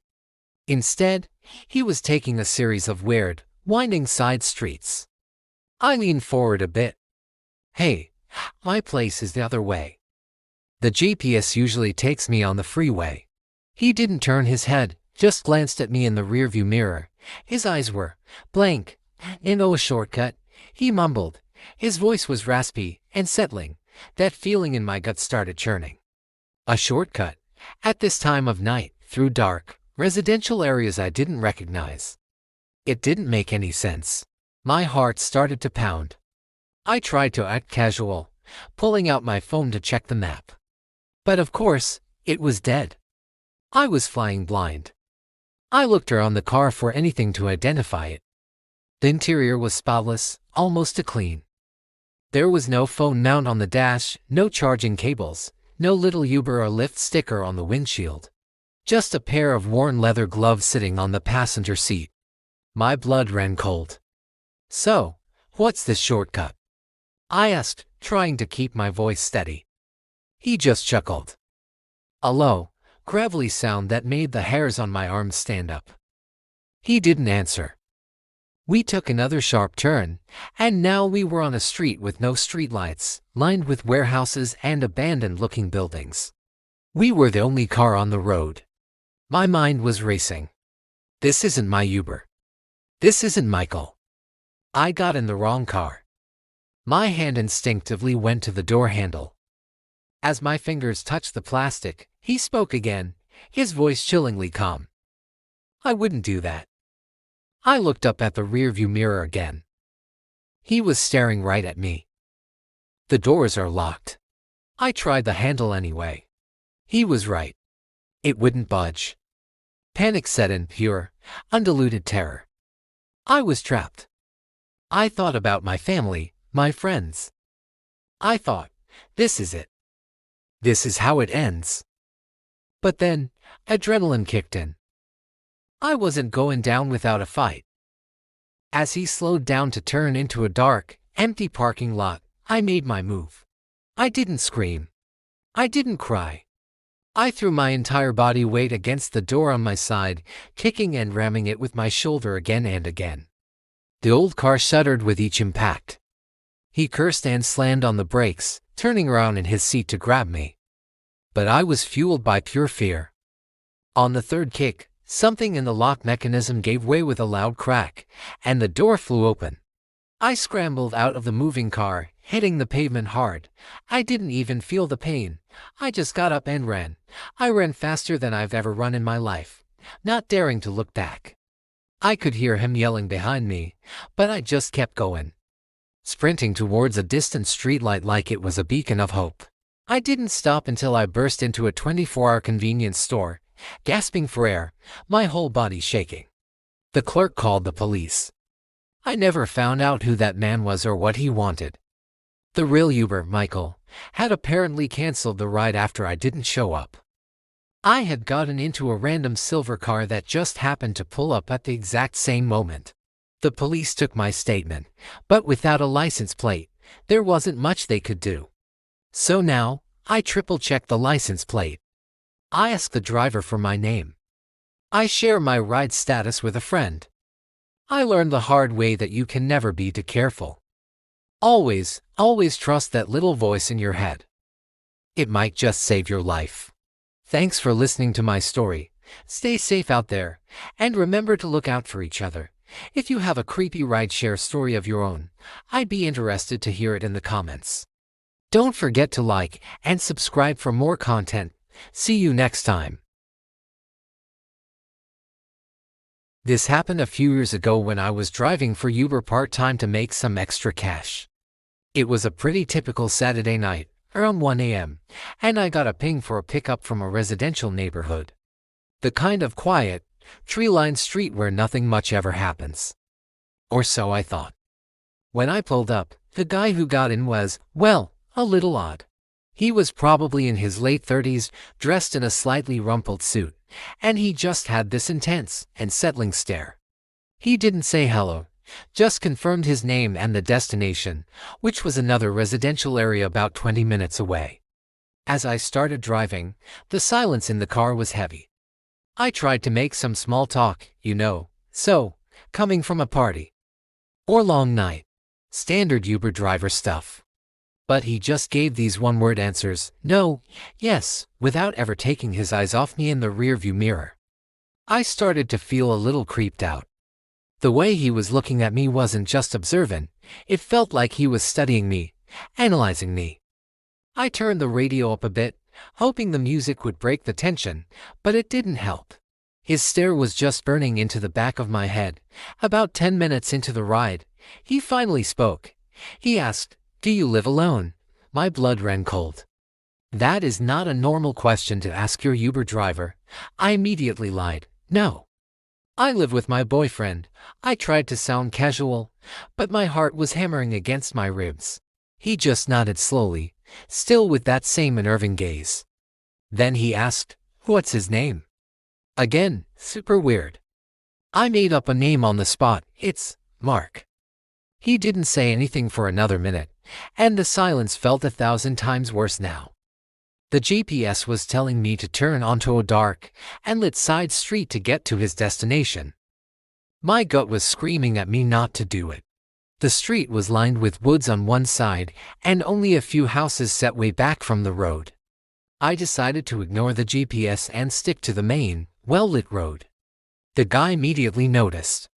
Instead, he was taking a series of weird, winding side streets. I leaned forward a bit. Hey, my place is the other way. The GPS usually takes me on the freeway. He didn't turn his head, just glanced at me in the rearview mirror. His eyes were blank. "No, a shortcut," he mumbled. His voice was raspy and settling. That feeling in my gut started churning. A shortcut? At this time of night, through dark, residential areas I didn't recognize. It didn't make any sense. My heart started to pound. I tried to act casual, pulling out my phone to check the map. But of course, it was dead. I was flying blind. I looked around the car for anything to identify it. The interior was spotless, almost clean. There was no phone mount on the dash, no charging cables, no little Uber or Lyft sticker on the windshield. Just a pair of worn leather gloves sitting on the passenger seat. My blood ran cold. "So, what's this shortcut?" I asked, trying to keep my voice steady. He just chuckled. A low, gravelly sound that made the hairs on my arms stand up. He didn't answer. We took another sharp turn, and now we were on a street with no streetlights, lined with warehouses and abandoned-looking buildings. We were the only car on the road. My mind was racing. This isn't my Uber. This isn't Michael. I got in the wrong car. My hand instinctively went to the door handle. As my fingers touched the plastic, he spoke again, his voice chillingly calm. I wouldn't do that. I looked up at the rearview mirror again. He was staring right at me. The doors are locked. I tried the handle anyway. He was right. It wouldn't budge. Panic set in, pure, undiluted terror. I was trapped. I thought about my family, my friends. I thought, this is it. This is how it ends. But then, adrenaline kicked in. I wasn't going down without a fight. As he slowed down to turn into a dark, empty parking lot, I made my move. I didn't scream. I didn't cry. I threw my entire body weight against the door on my side, kicking and ramming it with my shoulder again and again. The old car shuddered with each impact. He cursed and slammed on the brakes, turning around in his seat to grab me. But I was fueled by pure fear. On the third kick, something in the lock mechanism gave way with a loud crack, and the door flew open. I scrambled out of the moving car, hitting the pavement hard. I didn't even feel the pain. I just got up and ran. I ran faster than I've ever run in my life, not daring to look back. I could hear him yelling behind me, but I just kept going, sprinting towards a distant streetlight like it was a beacon of hope. I didn't stop until I burst into a 24-hour convenience store, gasping for air, my whole body shaking. The clerk called the police. I never found out who that man was or what he wanted. The real Uber, Michael, had apparently canceled the ride after I didn't show up. I had gotten into a random silver car that just happened to pull up at the exact same moment. The police took my statement, but without a license plate, there wasn't much they could do. So now, I triple-checked the license plate. I asked the driver for my name. I share my ride status with a friend. I learned the hard way that you can never be too careful. Always trust that little voice in your head. It might just save your life. Thanks for listening to my story. Stay safe out there, and remember to look out for each other. If you have a creepy rideshare story of your own, I'd be interested to hear it in the comments. Don't forget to like and subscribe for more content. See you next time. This happened a few years ago when I was driving for Uber part-time to make some extra cash. It was a pretty typical Saturday night, around 1 a.m., and I got a ping for a pickup from a residential neighborhood. The kind of quiet, tree-lined street where nothing much ever happens. Or so I thought. When I pulled up, the guy who got in was, well, a little odd. He was probably in his late 30s, dressed in a slightly rumpled suit, and he just had this intense, unsettling stare. He didn't say hello, just confirmed his name and the destination, which was another residential area about 20 minutes away. As I started driving, the silence in the car was heavy. I tried to make some small talk, coming from a party or long night. Standard Uber driver stuff. But he just gave these one-word answers, no, yes, without ever taking his eyes off me in the rearview mirror. I started to feel a little creeped out. The way he was looking at me wasn't just observant, it felt like he was studying me, analyzing me. I turned the radio up a bit, hoping the music would break the tension, but it didn't help. His stare was just burning into the back of my head. About 10 minutes into the ride, he finally spoke. He asked, "Do you live alone?" My blood ran cold. That is not a normal question to ask your Uber driver. I immediately lied. No. I live with my boyfriend. I tried to sound casual, but my heart was hammering against my ribs. He just nodded slowly, still with that same unnerving gaze. Then he asked, "What's his name?" Again, super weird. I made up a name on the spot. It's Mark. He didn't say anything for another minute, and the silence felt 1,000 times worse now. The GPS was telling me to turn onto a dark and lit side street to get to his destination. My gut was screaming at me not to do it. The street was lined with woods on one side and only a few houses set way back from the road. I decided to ignore the GPS and stick to the main, well-lit road. The guy immediately noticed.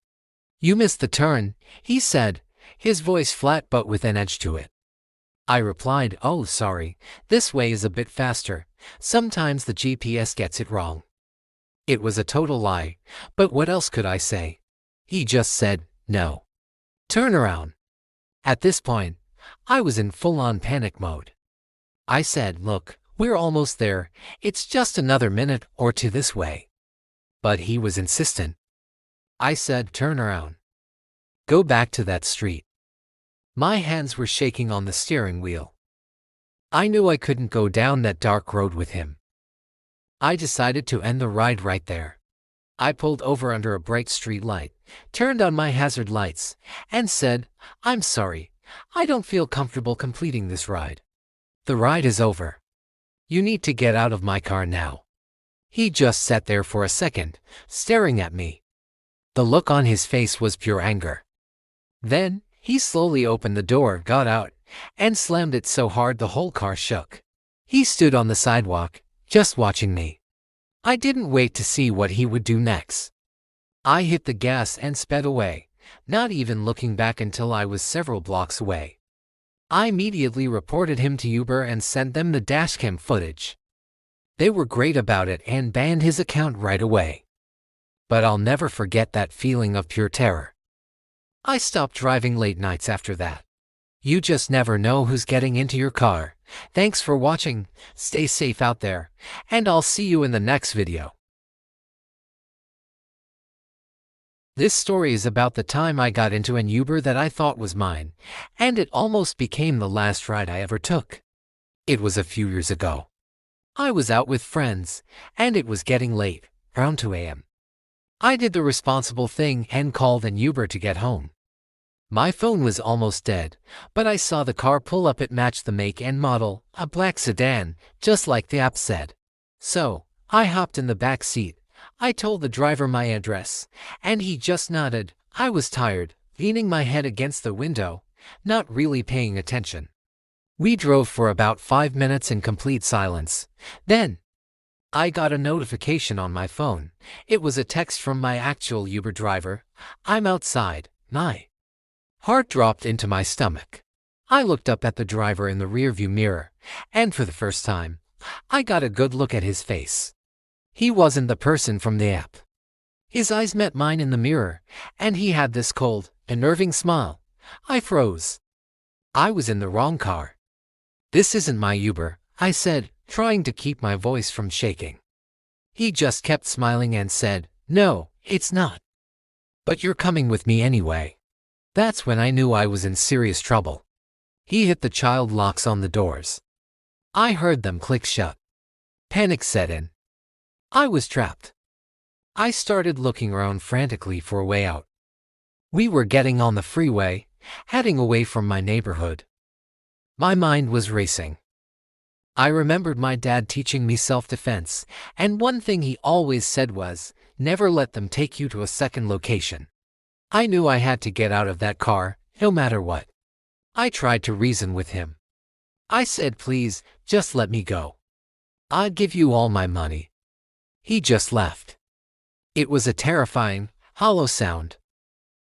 "You missed the turn," he said, his voice flat but with an edge to it. I replied, "Oh, sorry, this way is a bit faster. Sometimes the GPS gets it wrong." It was a total lie, but what else could I say? He just said, "No. Turn around." At this point, I was in full-on panic mode. I said, "Look, we're almost there. It's just another minute or two this way." But he was insistent. I said, "Turn around. Go back to that street." My hands were shaking on the steering wheel. I knew I couldn't go down that dark road with him. I decided to end the ride right there. I pulled over under a bright street light, turned on my hazard lights, and said, "I'm sorry, I don't feel comfortable completing this ride. The ride is over. You need to get out of my car now." He just sat there for a second, staring at me. The look on his face was pure anger. Then, he slowly opened the door, got out, and slammed it so hard the whole car shook. He stood on the sidewalk, just watching me. I didn't wait to see what he would do next. I hit the gas and sped away, not even looking back until I was several blocks away. I immediately reported him to Uber and sent them the dashcam footage. They were great about it and banned his account right away. But I'll never forget that feeling of pure terror. I stopped driving late nights after that. You just never know who's getting into your car. Thanks for watching, stay safe out there, and I'll see you in the next video. This story is about the time I got into an Uber that I thought was mine, and it almost became the last ride I ever took. It was a few years ago. I was out with friends, and it was getting late, around 2 a.m. I did the responsible thing and called an Uber to get home. My phone was almost dead, but I saw the car pull up. It matched the make and model, a black sedan, just like the app said. So, I hopped in the back seat. I told the driver my address, and he just nodded. I was tired, leaning my head against the window, not really paying attention. We drove for about 5 minutes in complete silence. Then, I got a notification on my phone. It was a text from my actual Uber driver. "I'm outside." My heart dropped into my stomach. I looked up at the driver in the rearview mirror, and for the first time, I got a good look at his face. He wasn't the person from the app. His eyes met mine in the mirror, and he had this cold, unnerving smile. I froze. I was in the wrong car. "This isn't my Uber," I said, trying to keep my voice from shaking. He just kept smiling and said, "No, it's not. But you're coming with me anyway." That's when I knew I was in serious trouble. He hit the child locks on the doors. I heard them click shut. Panic set in. I was trapped. I started looking around frantically for a way out. We were getting on the freeway, heading away from my neighborhood. My mind was racing. I remembered my dad teaching me self-defense, and one thing he always said was, never let them take you to a second location. I knew I had to get out of that car, no matter what. I tried to reason with him. I said, "Please, just let me go. I'd give you all my money." He just left. It was a terrifying, hollow sound.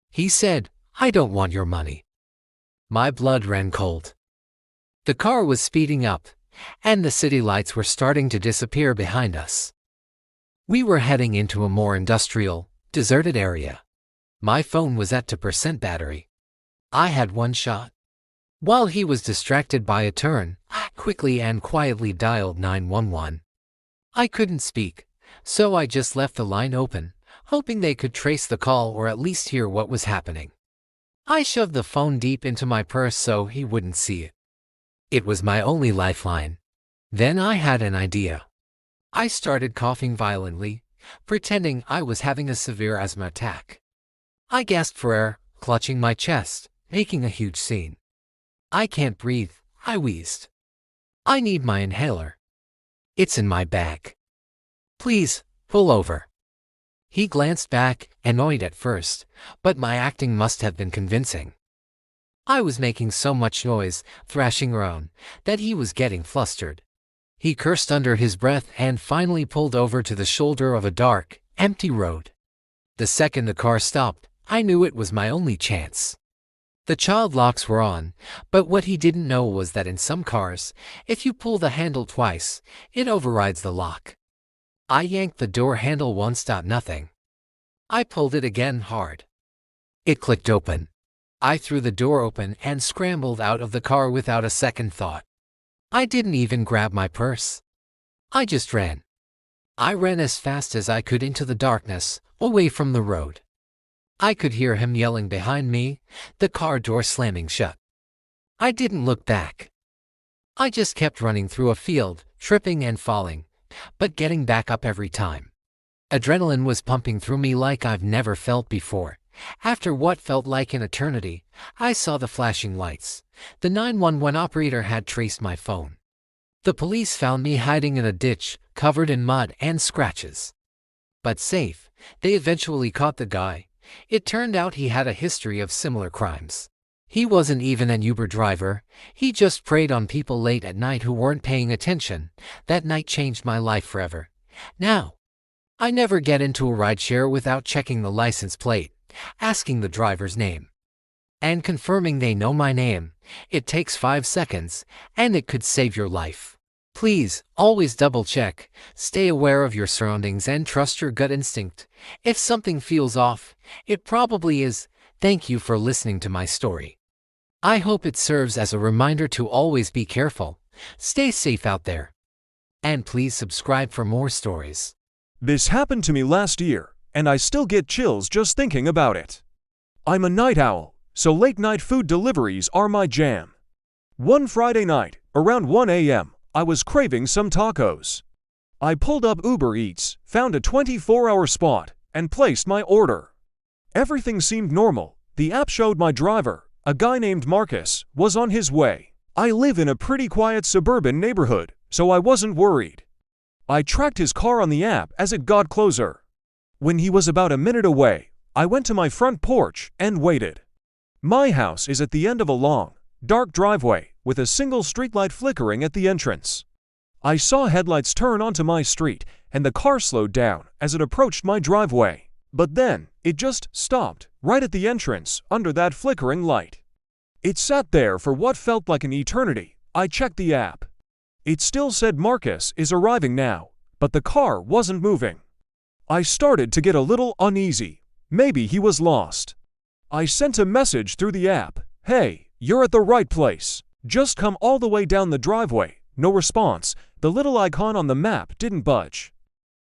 He said, "I don't want your money." My blood ran cold. The car was speeding up, and the city lights were starting to disappear behind us. We were heading into a more industrial, deserted area. My phone was at 2% battery. I had one shot. While he was distracted by a turn, I quickly and quietly dialed 911. I couldn't speak, so I just left the line open, hoping they could trace the call or at least hear what was happening. I shoved the phone deep into my purse so he wouldn't see it. It was my only lifeline. Then I had an idea. I started coughing violently, pretending I was having a severe asthma attack. I gasped for air, clutching my chest. making a huge scene. I can't breathe, I wheezed. I need my inhaler. It's in my bag. Please, pull over. He glanced back, annoyed at first, but my acting must have been convincing. I was making so much noise, thrashing around, that he was getting flustered. He cursed under his breath and finally pulled over to the shoulder of a dark, empty road. The second the car stopped, I knew it was my only chance. The child locks were on, but what he didn't know was that in some cars, if you pull the handle twice, it overrides the lock. I yanked the door handle once. Nothing. I pulled it again hard. It clicked open. I threw the door open and scrambled out of the car without a second thought. I didn't even grab my purse. I just ran. I ran as fast as I could into the darkness, away from the road. I could hear him yelling behind me, the car door slamming shut. I didn't look back. I just kept running through a field, tripping and falling, but getting back up every time. Adrenaline was pumping through me like I've never felt before. After what felt like an eternity, I saw the flashing lights. The 911 operator had traced my phone. The police found me hiding in a ditch, covered in mud and scratches. But safe, they eventually caught the guy. It turned out he had a history of similar crimes. He wasn't even an Uber driver, he just preyed on people late at night who weren't paying attention. That night changed my life forever. Now, I never get into a rideshare without checking the license plate, asking the driver's name, and confirming they know my name. It takes 5 seconds, and it could save your life. Please, always double check, stay aware of your surroundings and trust your gut instinct. If something feels off, it probably is. Thank you for listening to my story. I hope it serves as a reminder to always be careful, stay safe out there, and please subscribe for more stories. This happened to me last year, and I still get chills just thinking about it. I'm a night owl, so late-night food deliveries are my jam. One Friday night, around 1 a.m., I was craving some tacos. I pulled up Uber Eats, found a 24-hour spot, and placed my order. Everything seemed normal. The app showed my driver, a guy named Marcus, was on his way. I live in a pretty quiet suburban neighborhood, so I wasn't worried. I tracked his car on the app as it got closer. When he was about a minute away, I went to my front porch and waited. My house is at the end of a long, dark driveway with a single streetlight flickering at the entrance. I saw headlights turn onto my street, and the car slowed down as it approached my driveway. But then, it just stopped, right at the entrance, under that flickering light. It sat there for what felt like an eternity. I checked the app. It still said Marcus is arriving now, but the car wasn't moving. I started to get a little uneasy. Maybe he was lost. I sent a message through the app. Hey, you're at the right place. Just come all the way down the driveway. No response. The little icon on the map didn't budge.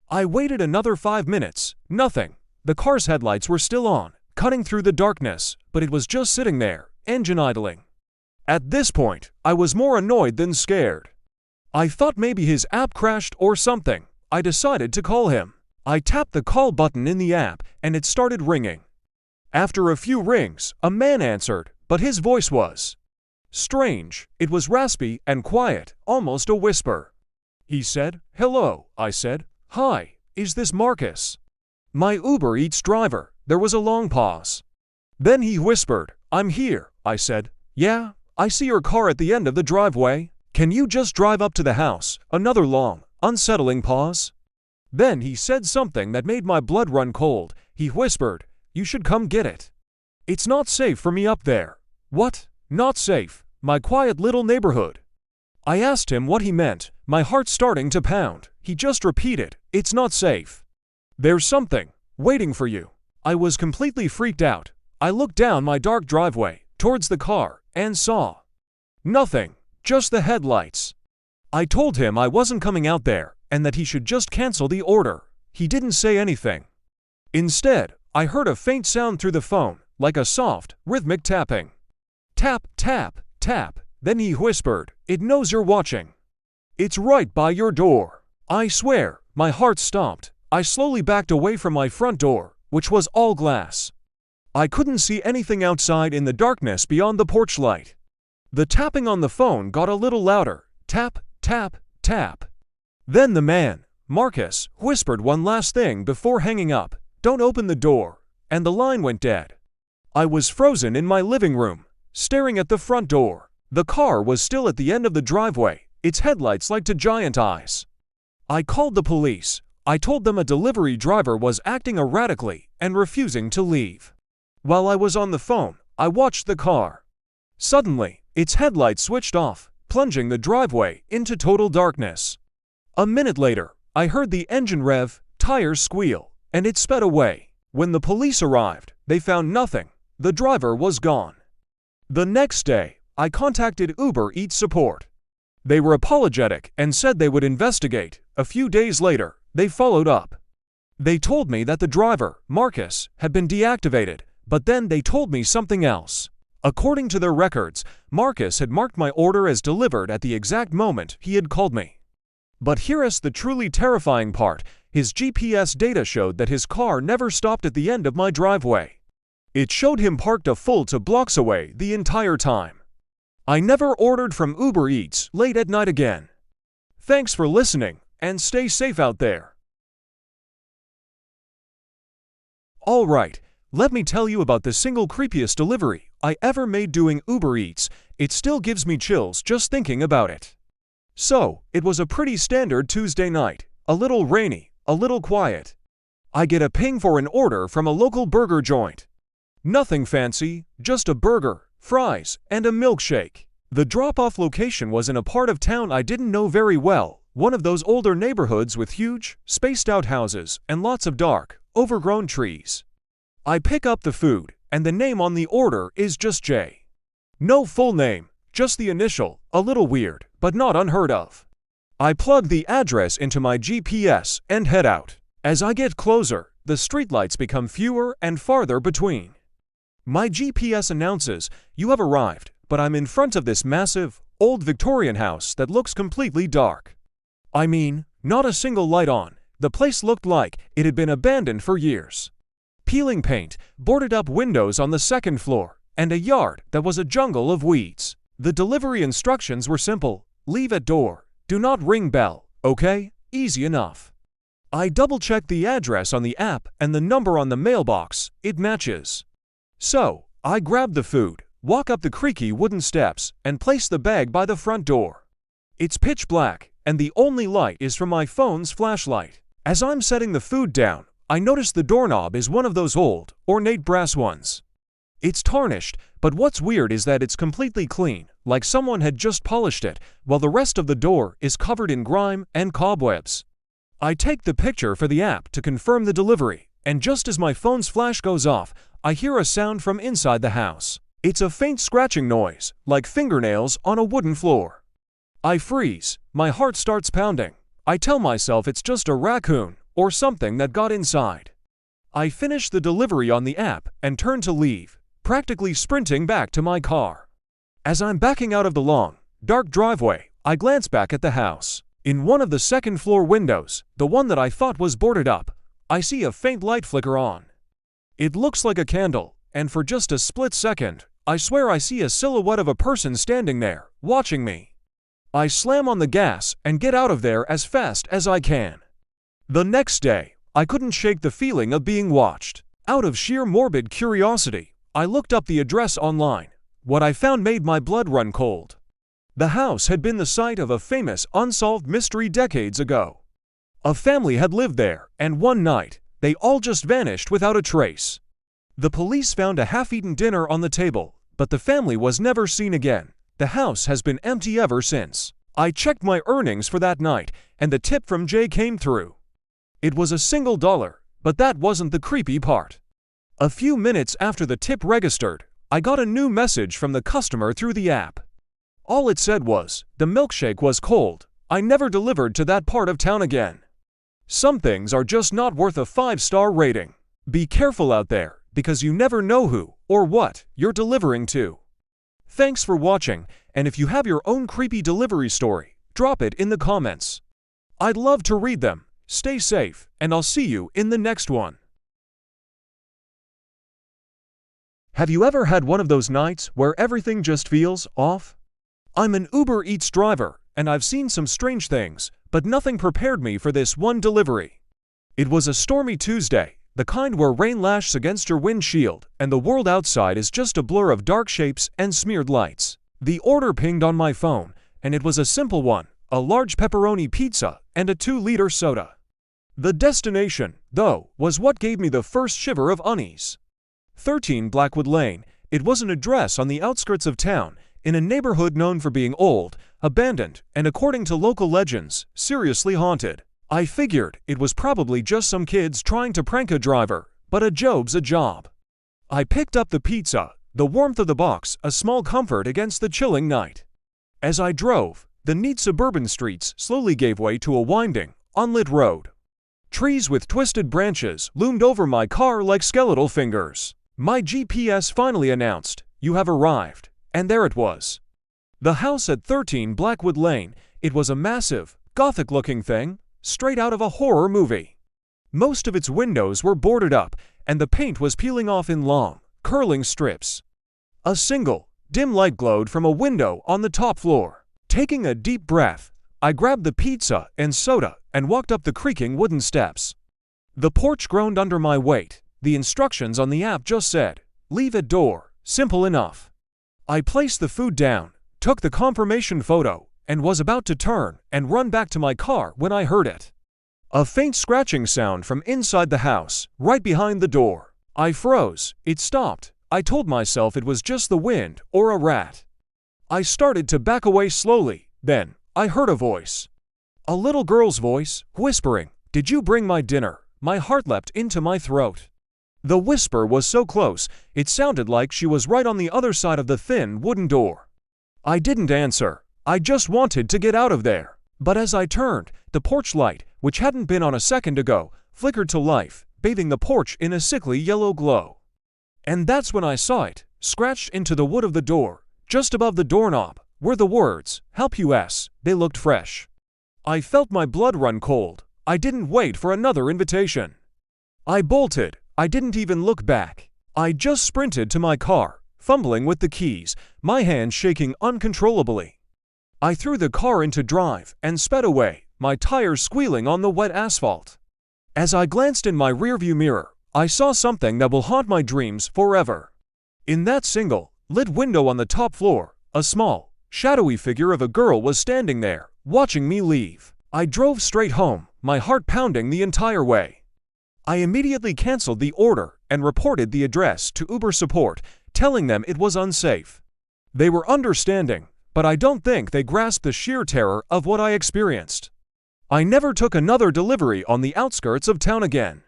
I waited another 5 minutes. Nothing. The car's headlights were still on, cutting through the darkness, but it was just sitting there, engine idling. At this point, I was more annoyed than scared. I thought maybe his app crashed or something. I decided to call him. I tapped the call button in the app, and it started ringing. After a few rings, a man answered, but his voice was strange. It was raspy and quiet, almost a whisper. He said, "Hello," I said. "Hi, is this Marcus?" "My Uber Eats driver." There was a long pause. Then he whispered, "I'm here," I said. "Yeah, I see your car at the end of the driveway. Can you just drive up to the house?" Another long, unsettling pause. Then he said something that made my blood run cold. He whispered, "You should come get it. It's not safe for me up there." What? Not safe? My quiet little neighborhood. I asked him what he meant, my heart starting to pound. He just repeated, "It's not safe. There's something waiting for you." I was completely freaked out. I looked down my dark driveway, towards the car, and saw nothing, just the headlights. I told him I wasn't coming out there, and that he should just cancel the order. He didn't say anything. Instead, I heard a faint sound through the phone, like a soft, rhythmic tapping. Tap, tap, tap. Then he whispered, "It knows you're watching. It's right by your door." I swear, my heart stopped. I slowly backed away from my front door, which was all glass. I couldn't see anything outside in the darkness beyond the porch light. The tapping on the phone got a little louder. Tap, tap, tap. Then the man, Marcus, whispered one last thing before hanging up. "Don't open the door," and the line went dead. I was frozen in my living room, staring at the front door. The car was still at the end of the driveway, its headlights like to giant eyes. I called the police. I told them a delivery driver was acting erratically and refusing to leave. While I was on the phone, I watched the car. Suddenly, its headlights switched off, plunging the driveway into total darkness. A minute later, I heard the engine rev, tires squeal, and it sped away. When the police arrived, they found nothing. The driver was gone. The next day, I contacted Uber Eats support. They were apologetic and said they would investigate. A few days later, they followed up. They told me that the driver, Marcus, had been deactivated, but then they told me something else. According to their records, Marcus had marked my order as delivered at the exact moment he had called me. But here's the truly terrifying part. His GPS data showed that his car never stopped at the end of my driveway. It showed him parked a full 2 blocks away the entire time. I never ordered from Uber Eats late at night again. Thanks for listening, and stay safe out there. Alright, let me tell you about the single creepiest delivery I ever made doing Uber Eats. It still gives me chills just thinking about it. So, it was a pretty standard Tuesday night, a little rainy, a little quiet. I get a ping for an order from a local burger joint. Nothing fancy, just a burger, fries, and a milkshake. The drop-off location was in a part of town I didn't know very well, one of those older neighborhoods with huge, spaced-out houses and lots of dark, overgrown trees. I pick up the food, and the name on the order is just J. No full name, just the initial, a little weird, but not unheard of. I plug the address into my GPS and head out. As I get closer, the streetlights become fewer and farther between. My GPS announces, "You have arrived," but I'm in front of this massive, old Victorian house that looks completely dark. I mean, not a single light on. The place looked like it had been abandoned for years. Peeling paint, boarded-up windows on the second floor, and a yard that was a jungle of weeds. The delivery instructions were simple. Leave at door. Do not ring bell, okay? Easy enough. I double-checked the address on the app and the number on the mailbox. It matches. So, I grab the food, walk up the creaky wooden steps, and place the bag by the front door. It's pitch black, and the only light is from my phone's flashlight. As I'm setting the food down, I notice the doorknob is one of those old, ornate brass ones. It's tarnished, but what's weird is that it's completely clean, like someone had just polished it, while the rest of the door is covered in grime and cobwebs. I take the picture for the app to confirm the delivery, and just as my phone's flash goes off, I hear a sound from inside the house. It's a faint scratching noise, like fingernails on a wooden floor. I freeze. My heart starts pounding. I tell myself it's just a raccoon or something that got inside. I finish the delivery on the app and turn to leave, practically sprinting back to my car. As I'm backing out of the long, dark driveway, I glance back at the house. In one of the second-floor windows, the one that I thought was boarded up, I see a faint light flicker on. It looks like a candle, and for just a split second, I swear I see a silhouette of a person standing there, watching me. I slam on the gas and get out of there as fast as I can. The next day, I couldn't shake the feeling of being watched. Out of sheer morbid curiosity, I looked up the address online. What I found made my blood run cold. The house had been the site of a famous unsolved mystery decades ago. A family had lived there, and one night, they all just vanished without a trace. The police found a half-eaten dinner on the table, but the family was never seen again. The house has been empty ever since. I checked my earnings for that night, and the tip from Jay came through. It was $1, but that wasn't the creepy part. A few minutes after the tip registered, I got a new message from the customer through the app. All it said was, "The milkshake was cold. I never delivered to that part of town again." Some things are just not worth a 5-star rating. Be careful out there, because you never know who or what you're delivering to. Thanks for watching, and if you have your own creepy delivery story, drop it in the comments. I'd love to read them. Stay safe, and I'll see you in the next one. Have you ever had one of those nights where everything just feels off? I'm an Uber Eats driver, and I've seen some strange things, but nothing prepared me for this one delivery. It was a stormy Tuesday, the kind where rain lashes against your windshield, and the world outside is just a blur of dark shapes and smeared lights. The order pinged on my phone, and it was a simple one, a large pepperoni pizza and a 2-liter soda. The destination, though, was what gave me the first shiver of unease. 13 Blackwood Lane. It was an address on the outskirts of town, in a neighborhood known for being old, abandoned, and according to local legends, seriously haunted. I figured it was probably just some kids trying to prank a driver, but a job's a job. I picked up the pizza, the warmth of the box a small comfort against the chilling night. As I drove, the neat suburban streets slowly gave way to a winding, unlit road. Trees with twisted branches loomed over my car like skeletal fingers. My GPS finally announced, "You have arrived," and there it was. The house at 13 Blackwood Lane. It was a massive, Gothic-looking thing, straight out of a horror movie. Most of its windows were boarded up, and the paint was peeling off in long, curling strips. A single, dim light glowed from a window on the top floor. Taking a deep breath, I grabbed the pizza and soda and walked up the creaking wooden steps. The porch groaned under my weight. The instructions on the app just said, "Leave at door," simple enough. I placed the food down, took the confirmation photo, and was about to turn and run back to my car when I heard it. A faint scratching sound from inside the house, right behind the door. I froze. It stopped. I told myself it was just the wind or a rat. I started to back away slowly, then I heard a voice. A little girl's voice, whispering, "Did you bring my dinner?" My heart leapt into my throat. The whisper was so close, it sounded like she was right on the other side of the thin wooden door. I didn't answer. I just wanted to get out of there. But as I turned, the porch light, which hadn't been on a second ago, flickered to life, bathing the porch in a sickly yellow glow. And that's when I saw it, scratched into the wood of the door, just above the doorknob, were the words, "Help US." They looked fresh. I felt my blood run cold. I didn't wait for another invitation. I bolted. I didn't even look back. I just sprinted to my car, fumbling with the keys, my hands shaking uncontrollably. I threw the car into drive and sped away, my tires squealing on the wet asphalt. As I glanced in my rearview mirror, I saw something that will haunt my dreams forever. In that single, lit window on the top floor, a small, shadowy figure of a girl was standing there, watching me leave. I drove straight home, my heart pounding the entire way. I immediately canceled the order and reported the address to Uber support, telling them it was unsafe. They were understanding, but I don't think they grasped the sheer terror of what I experienced. I never took another delivery on the outskirts of town again.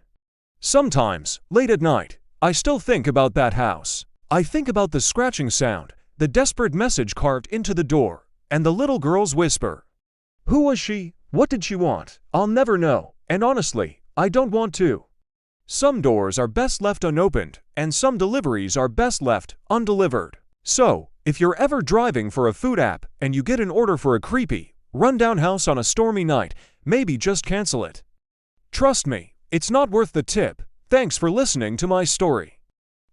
Sometimes, late at night, I still think about that house. I think about the scratching sound, the desperate message carved into the door, and the little girl's whisper. Who was she? What did she want? I'll never know, and honestly, I don't want to. Some doors are best left unopened, and some deliveries are best left undelivered. So, if you're ever driving for a food app and you get an order for a creepy, run-down house on a stormy night, maybe just cancel it. Trust me, it's not worth the tip. Thanks for listening to my story.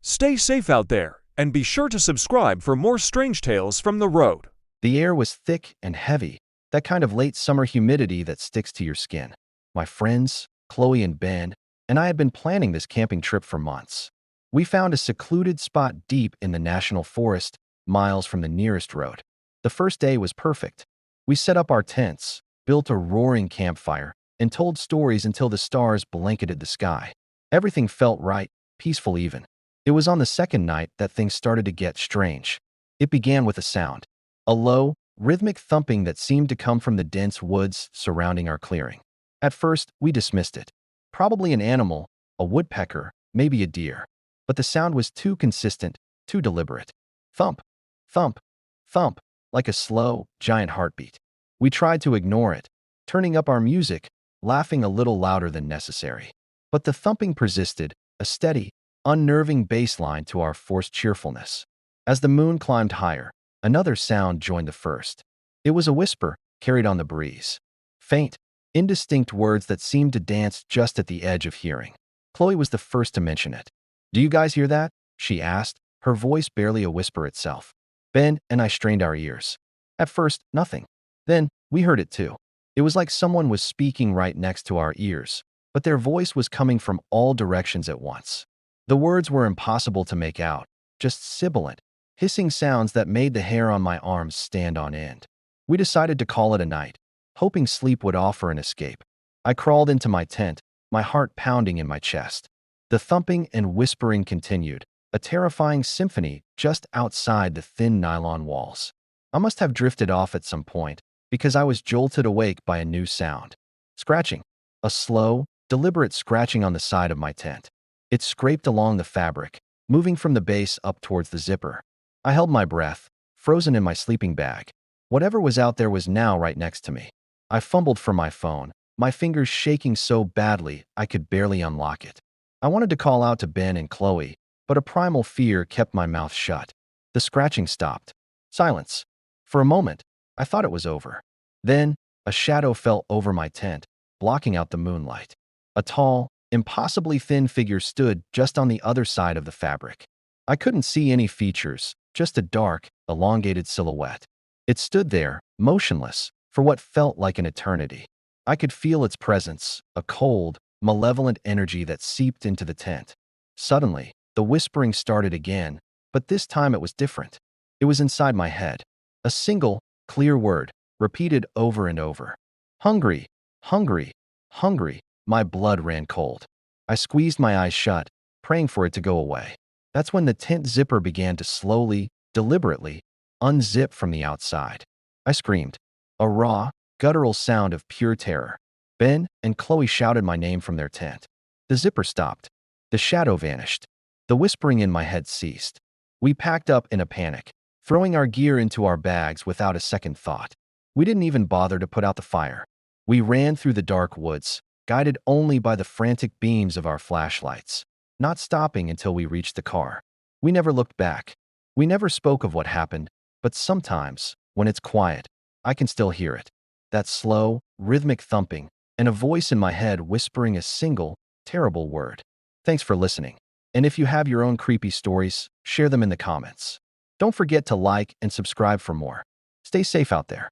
Stay safe out there, and be sure to subscribe for more strange tales from the road. The air was thick and heavy, that kind of late summer humidity that sticks to your skin. My friends, Chloe and Ben, and I had been planning this camping trip for months. We found a secluded spot deep in the national forest, miles from the nearest road. The first day was perfect. We set up our tents, built a roaring campfire, and told stories until the stars blanketed the sky. Everything felt right, peaceful even. It was on the second night that things started to get strange. It began with a sound, a low, rhythmic thumping that seemed to come from the dense woods surrounding our clearing. At first, we dismissed it. Probably an animal, a woodpecker, maybe a deer. But the sound was too consistent, too deliberate. Thump, thump, thump, like a slow, giant heartbeat. We tried to ignore it, turning up our music, laughing a little louder than necessary. But the thumping persisted, a steady, unnerving bass line to our forced cheerfulness. As the moon climbed higher, another sound joined the first. It was a whisper, carried on the breeze. Faint, indistinct words that seemed to dance just at the edge of hearing. Chloe was the first to mention it. "Do you guys hear that?" she asked, her voice barely a whisper itself. Ben and I strained our ears. At first, nothing. Then, we heard it too. It was like someone was speaking right next to our ears, but their voice was coming from all directions at once. The words were impossible to make out, just sibilant, hissing sounds that made the hair on my arms stand on end. We decided to call it a night, hoping sleep would offer an escape. I crawled into my tent, my heart pounding in my chest. The thumping and whispering continued, a terrifying symphony just outside the thin nylon walls. I must have drifted off at some point, because I was jolted awake by a new sound. Scratching. A slow, deliberate scratching on the side of my tent. It scraped along the fabric, moving from the base up towards the zipper. I held my breath, frozen in my sleeping bag. Whatever was out there was now right next to me. I fumbled for my phone, my fingers shaking so badly I could barely unlock it. I wanted to call out to Ben and Chloe, but a primal fear kept my mouth shut. The scratching stopped. Silence. For a moment, I thought it was over. Then, a shadow fell over my tent, blocking out the moonlight. A tall, impossibly thin figure stood just on the other side of the fabric. I couldn't see any features, just a dark, elongated silhouette. It stood there, motionless, for what felt like an eternity. I could feel its presence, a cold, malevolent energy that seeped into the tent. Suddenly, the whispering started again, but this time it was different. It was inside my head. A single, clear word, repeated over and over. Hungry, hungry, hungry. My blood ran cold. I squeezed my eyes shut, praying for it to go away. That's when the tent zipper began to slowly, deliberately, unzip from the outside. I screamed. A raw, guttural sound of pure terror. Ben and Chloe shouted my name from their tent. The zipper stopped. The shadow vanished. The whispering in my head ceased. We packed up in a panic, throwing our gear into our bags without a second thought. We didn't even bother to put out the fire. We ran through the dark woods, guided only by the frantic beams of our flashlights, not stopping until we reached the car. We never looked back. We never spoke of what happened, but sometimes, when it's quiet, I can still hear it. That slow, rhythmic thumping, and a voice in my head whispering a single, terrible word. Thanks for listening. And if you have your own creepy stories, share them in the comments. Don't forget to like and subscribe for more. Stay safe out there.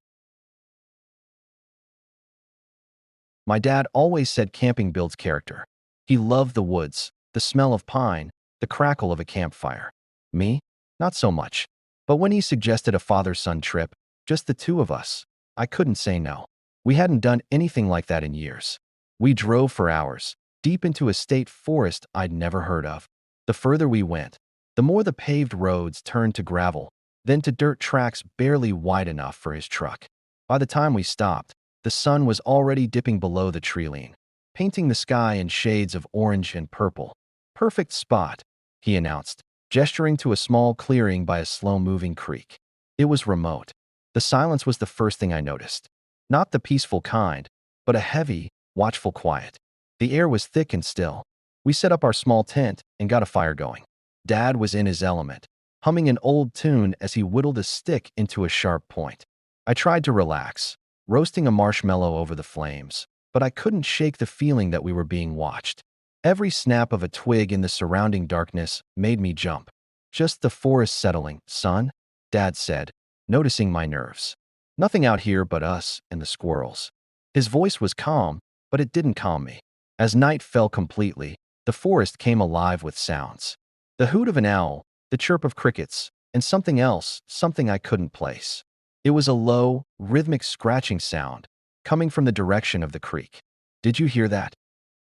My dad always said camping builds character. He loved the woods, the smell of pine, the crackle of a campfire. Me? Not so much. But when he suggested a father-son trip, just the two of us, I couldn't say no. We hadn't done anything like that in years. We drove for hours, deep into a state forest I'd never heard of. The further we went, the more the paved roads turned to gravel, then to dirt tracks barely wide enough for his truck. By the time we stopped, the sun was already dipping below the treeline, painting the sky in shades of orange and purple. Perfect spot, he announced, gesturing to a small clearing by a slow-moving creek. It was remote. The silence was the first thing I noticed. Not the peaceful kind, but a heavy, watchful quiet. The air was thick and still. We set up our small tent and got a fire going. Dad was in his element, humming an old tune as he whittled a stick into a sharp point. I tried to relax, roasting a marshmallow over the flames, but I couldn't shake the feeling that we were being watched. Every snap of a twig in the surrounding darkness made me jump. Just the forest settling, son, Dad said, noticing my nerves. Nothing out here but us and the squirrels. His voice was calm, but it didn't calm me. As night fell completely, the forest came alive with sounds. The hoot of an owl, the chirp of crickets, and something else, something I couldn't place. It was a low, rhythmic scratching sound, coming from the direction of the creek. Did you hear that?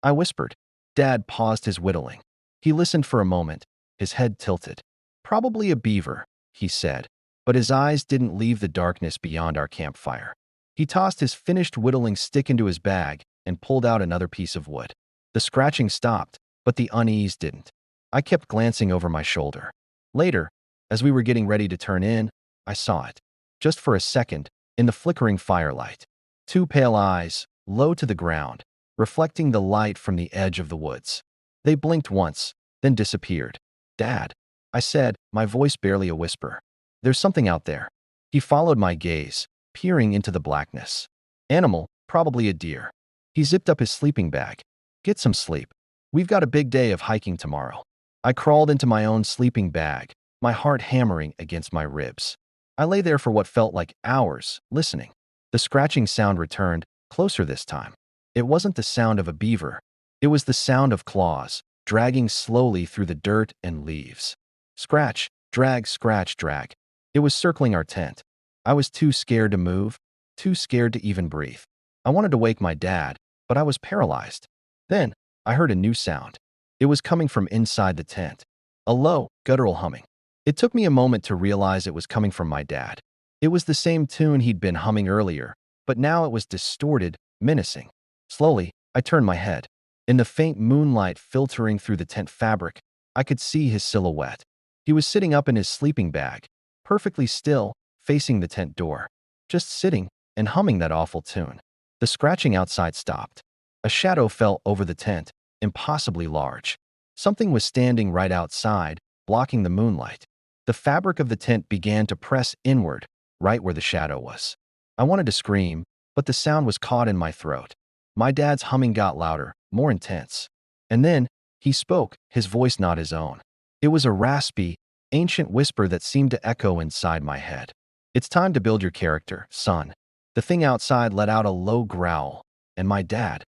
I whispered. Dad paused his whittling. He listened for a moment, his head tilted. Probably a beaver, he said, but his eyes didn't leave the darkness beyond our campfire. He tossed his finished whittling stick into his bag and pulled out another piece of wood. The scratching stopped, but the unease didn't. I kept glancing over my shoulder. Later, as we were getting ready to turn in, I saw it. Just for a second, in the flickering firelight. Two pale eyes, low to the ground, reflecting the light from the edge of the woods. They blinked once, then disappeared. Dad, I said, my voice barely a whisper. There's something out there. He followed my gaze, peering into the blackness. Animal, probably a deer. He zipped up his sleeping bag. Get some sleep. We've got a big day of hiking tomorrow. I crawled into my own sleeping bag, my heart hammering against my ribs. I lay there for what felt like hours, listening. The scratching sound returned, closer this time. It wasn't the sound of a beaver. It was the sound of claws, dragging slowly through the dirt and leaves. Scratch, drag, scratch, drag. It was circling our tent. I was too scared to move, too scared to even breathe. I wanted to wake my dad, but I was paralyzed. Then, I heard a new sound. It was coming from inside the tent. A low, guttural humming. It took me a moment to realize it was coming from my dad. It was the same tune he'd been humming earlier, but now it was distorted, menacing. Slowly, I turned my head. In the faint moonlight filtering through the tent fabric, I could see his silhouette. He was sitting up in his sleeping bag, perfectly still, facing the tent door. Just sitting and humming that awful tune. The scratching outside stopped. A shadow fell over the tent, impossibly large. Something was standing right outside, blocking the moonlight. The fabric of the tent began to press inward, right where the shadow was. I wanted to scream, but the sound was caught in my throat. My dad's humming got louder, more intense. And then, he spoke, his voice not his own. It was a raspy, ancient whisper that seemed to echo inside my head. "It's time to build your character, son." The thing outside let out a low growl, and my dad,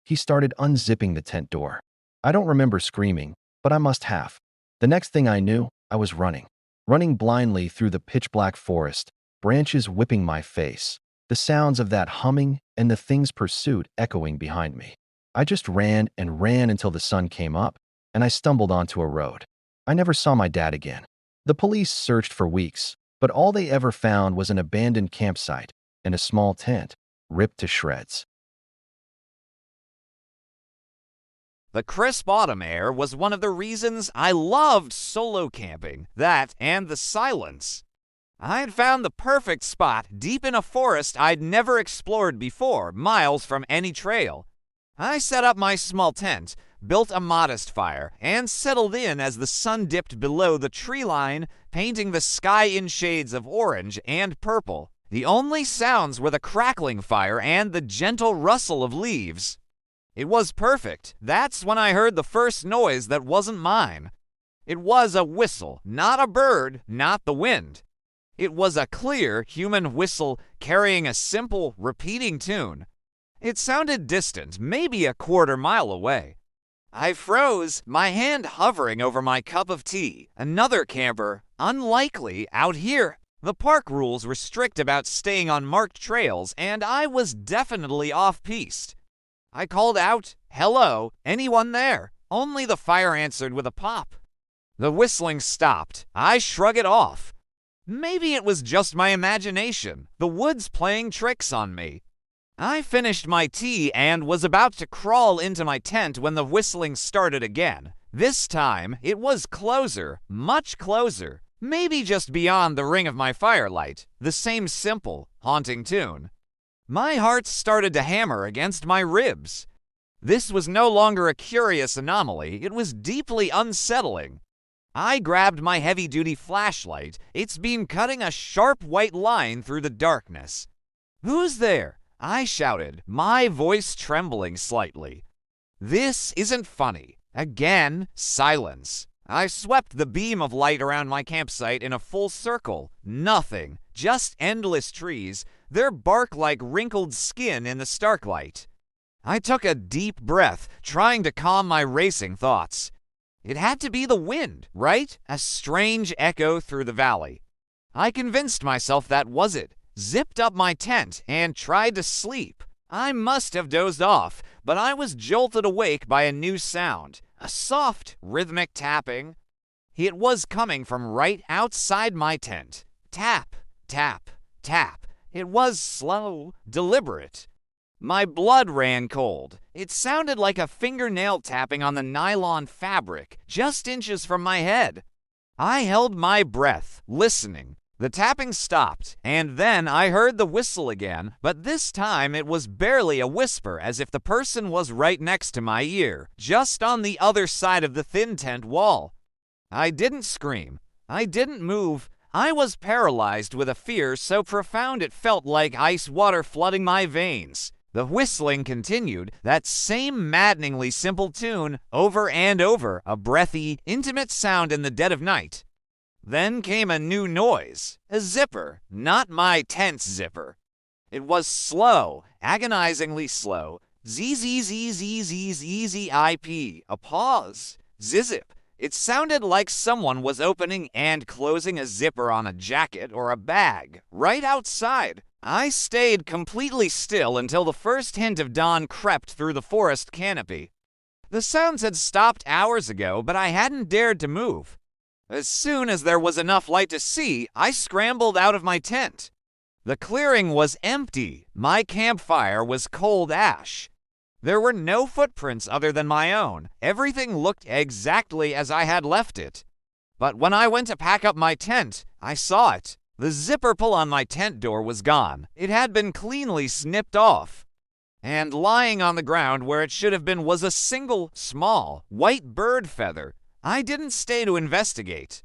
he started unzipping the tent door. I don't remember screaming, but I must have. The next thing I knew, I was running blindly through the pitch-black forest, branches whipping my face, the sounds of that humming and the thing's pursuit echoing behind me. I just ran and ran until the sun came up, and I stumbled onto a road. I never saw my dad again. The police searched for weeks, but all they ever found was an abandoned campsite and a small tent, ripped to shreds. The crisp autumn air was one of the reasons I loved solo camping, that and the silence. I had found the perfect spot deep in a forest I'd never explored before, miles from any trail. I set up my small tent, built a modest fire, and settled in as the sun dipped below the tree line, painting the sky in shades of orange and purple. The only sounds were the crackling fire and the gentle rustle of leaves. It was perfect. That's when I heard the first noise that wasn't mine. It was a whistle, not a bird, not the wind. It was a clear human whistle carrying a simple, repeating tune. It sounded distant, maybe a quarter-mile away. I froze, my hand hovering over my cup of tea. Another camper, unlikely, out here. The park rules were strict about staying on marked trails, and I was definitely off-piste. I called out, "Hello, anyone there?" Only the fire answered with a pop. The whistling stopped. I shrug it off. Maybe it was just my imagination, the woods playing tricks on me. I finished my tea and was about to crawl into my tent when the whistling started again. This time, it was closer, much closer, maybe just beyond the ring of my firelight, the same simple, haunting tune. My heart started to hammer against my ribs. This was no longer a curious anomaly, it was deeply unsettling. I grabbed my heavy-duty flashlight, its beam cutting a sharp white line through the darkness. "Who's there?" I shouted, my voice trembling slightly. "This isn't funny." Again, silence. I swept the beam of light around my campsite in a full circle. Nothing, just endless trees, their bark like wrinkled skin in the starlight. I took a deep breath, trying to calm my racing thoughts. It had to be the wind, right? A strange echo through the valley. I convinced myself that was it, zipped up my tent, and tried to sleep. I must have dozed off, but I was jolted awake by a new sound, a soft, rhythmic tapping. It was coming from right outside my tent. Tap, tap, tap. It was slow, deliberate. My blood ran cold. It sounded like a fingernail tapping on the nylon fabric, just inches from my head. I held my breath, listening. The tapping stopped, and then I heard the whistle again, but this time it was barely a whisper, as if the person was right next to my ear, just on the other side of the thin tent wall. I didn't scream. I didn't move. I was paralyzed with a fear so profound it felt like ice water flooding my veins. The whistling continued, that same maddeningly simple tune, over and over, a breathy, intimate sound in the dead of night. Then came a new noise, a zipper, not my tent's zipper. It was slow, agonizingly slow. ZZZZZZZIP, a pause. Zizzip. It sounded like someone was opening and closing a zipper on a jacket or a bag, right outside. I stayed completely still until the first hint of dawn crept through the forest canopy. The sounds had stopped hours ago, but I hadn't dared to move. As soon as there was enough light to see, I scrambled out of my tent. The clearing was empty. My campfire was cold ash. There were no footprints other than my own. Everything looked exactly as I had left it. But when I went to pack up my tent, I saw it. The zipper pull on my tent door was gone. It had been cleanly snipped off. And lying on the ground where it should have been was a single, small, white bird feather. I didn't stay to investigate.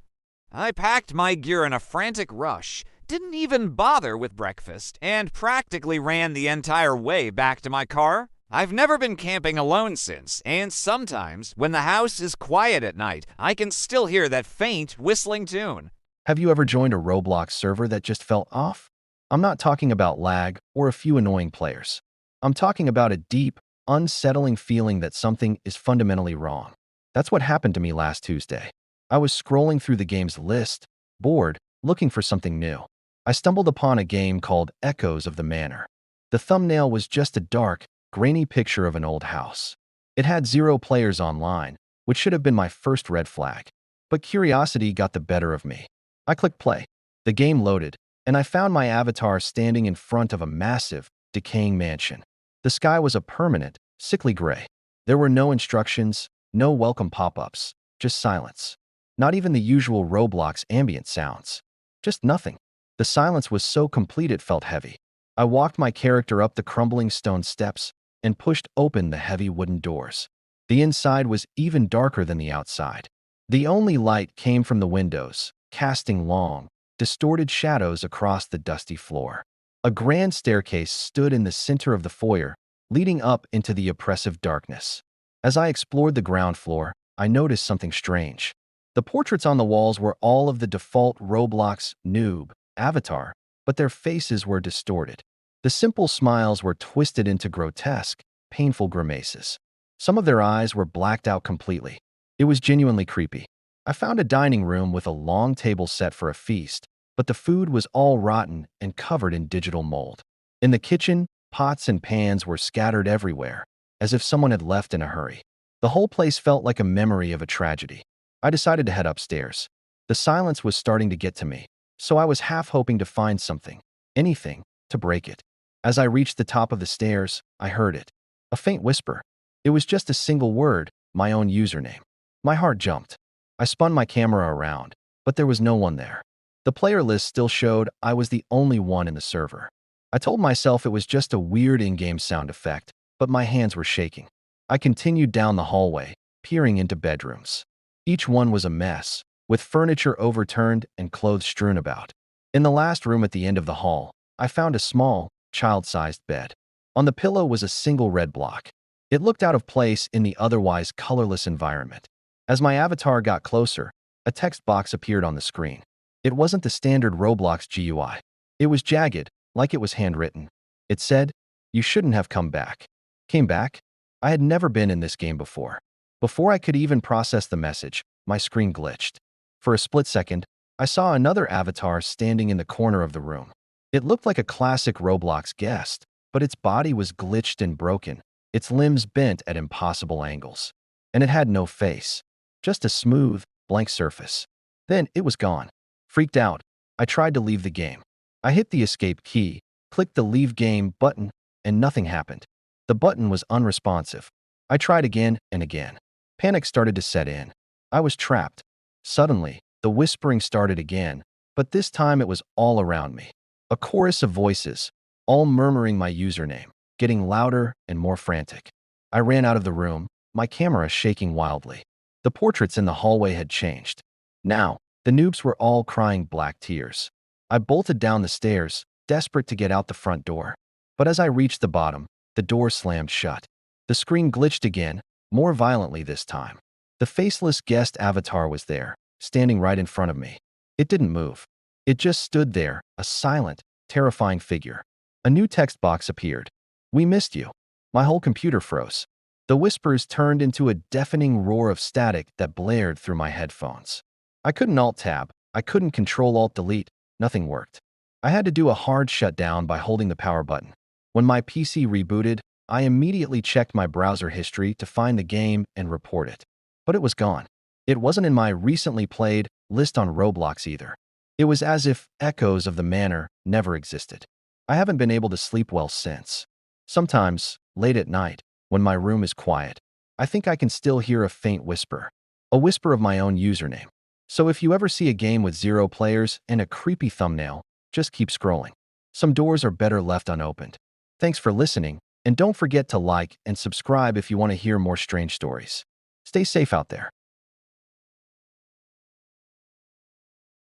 I packed my gear in a frantic rush, didn't even bother with breakfast, and practically ran the entire way back to my car. I've never been camping alone since, and sometimes, when the house is quiet at night, I can still hear that faint whistling tune. Have you ever joined a Roblox server that just felt off? I'm not talking about lag or a few annoying players. I'm talking about a deep, unsettling feeling that something is fundamentally wrong. That's what happened to me last Tuesday. I was scrolling through the game's list, bored, looking for something new. I stumbled upon a game called Echoes of the Manor. The thumbnail was just a dark, grainy picture of an old house. It had 0 players online, which should have been my first red flag. But curiosity got the better of me. I clicked play. The game loaded, and I found my avatar standing in front of a massive, decaying mansion. The sky was a permanent, sickly gray. There were no instructions, no welcome pop-ups, just silence. Not even the usual Roblox ambient sounds. Just nothing. The silence was so complete it felt heavy. I walked my character up the crumbling stone steps and pushed open the heavy wooden doors. The inside was even darker than the outside. The only light came from the windows, casting long, distorted shadows across the dusty floor. A grand staircase stood in the center of the foyer, leading up into the oppressive darkness. As I explored the ground floor, I noticed something strange. The portraits on the walls were all of the default Roblox noob avatar, but their faces were distorted. The simple smiles were twisted into grotesque, painful grimaces. Some of their eyes were blacked out completely. It was genuinely creepy. I found a dining room with a long table set for a feast, but the food was all rotten and covered in digital mold. In the kitchen, pots and pans were scattered everywhere, as if someone had left in a hurry. The whole place felt like a memory of a tragedy. I decided to head upstairs. The silence was starting to get to me, so I was half hoping to find something, anything, to break it. As I reached the top of the stairs, I heard it. A faint whisper. It was just a single word, my own username. My heart jumped. I spun my camera around, but there was no one there. The player list still showed I was the only one in the server. I told myself it was just a weird in-game sound effect, but my hands were shaking. I continued down the hallway, peering into bedrooms. Each one was a mess, with furniture overturned and clothes strewn about. In the last room at the end of the hall, I found a small, child-sized bed. On the pillow was a single red block. It looked out of place in the otherwise colorless environment. As my avatar got closer, a text box appeared on the screen. It wasn't the standard Roblox GUI. It was jagged, like it was handwritten. It said, "You shouldn't have come back." Came back? I had never been in this game before. Before I could even process the message, my screen glitched. For a split second, I saw another avatar standing in the corner of the room. It looked like a classic Roblox guest, but its body was glitched and broken, its limbs bent at impossible angles. And it had no face, just a smooth, blank surface. Then it was gone. Freaked out, I tried to leave the game. I hit the escape key, clicked the leave game button, and nothing happened. The button was unresponsive. I tried again and again. Panic started to set in. I was trapped. Suddenly, the whispering started again, but this time it was all around me. A chorus of voices, all murmuring my username, getting louder and more frantic. I ran out of the room, my camera shaking wildly. The portraits in the hallway had changed. Now, the noobs were all crying black tears. I bolted down the stairs, desperate to get out the front door. But as I reached the bottom, the door slammed shut. The screen glitched again, more violently this time. The faceless guest avatar was there, standing right in front of me. It didn't move. It just stood there, a silent, terrifying figure. A new text box appeared. "We missed you." My whole computer froze. The whispers turned into a deafening roar of static that blared through my headphones. I couldn't Alt-Tab. I couldn't Control-Alt-Delete. Nothing worked. I had to do a hard shutdown by holding the power button. When my PC rebooted, I immediately checked my browser history to find the game and report it. But it was gone. It wasn't in my recently played list on Roblox either. It was as if echoes of the manor never existed. I haven't been able to sleep well since. Sometimes, late at night, when my room is quiet, I think I can still hear a faint whisper. A whisper of my own username. So if you ever see a game with 0 players and a creepy thumbnail, just keep scrolling. Some doors are better left unopened. Thanks for listening, and don't forget to like and subscribe if you want to hear more strange stories. Stay safe out there.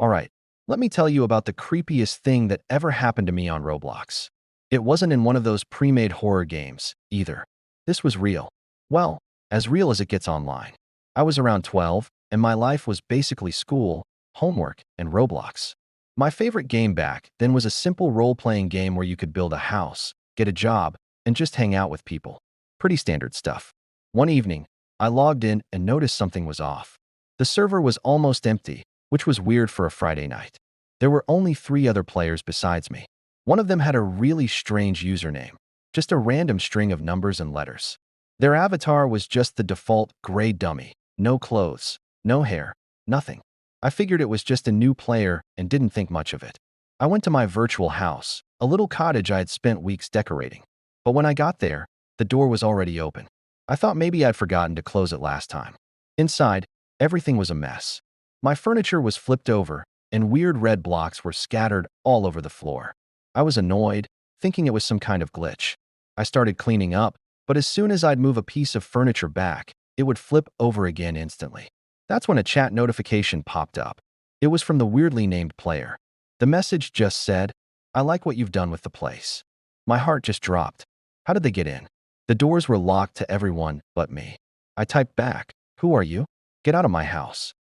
Alright, let me tell you about the creepiest thing that ever happened to me on Roblox. It wasn't in one of those pre-made horror games, either. This was real. Well, as real as it gets online. I was around 12, and my life was basically school, homework, and Roblox. My favorite game back then was a simple role-playing game where you could build a house, get a job, and just hang out with people. Pretty standard stuff. One evening, I logged in and noticed something was off. The server was almost empty, which was weird for a Friday night. There were only 3 other players besides me. One of them had a really strange username, just a random string of numbers and letters. Their avatar was just the default gray dummy, no clothes, no hair, nothing. I figured it was just a new player and didn't think much of it. I went to my virtual house, a little cottage I had spent weeks decorating. But when I got there, the door was already open. I thought maybe I'd forgotten to close it last time. Inside, everything was a mess. My furniture was flipped over, and weird red blocks were scattered all over the floor. I was annoyed, thinking it was some kind of glitch. I started cleaning up, but as soon as I'd move a piece of furniture back, it would flip over again instantly. That's when a chat notification popped up. It was from the weirdly named player. The message just said, "I like what you've done with the place." My heart just dropped. How did they get in? The doors were locked to everyone but me. I typed back, "Who are you? Get out of my house."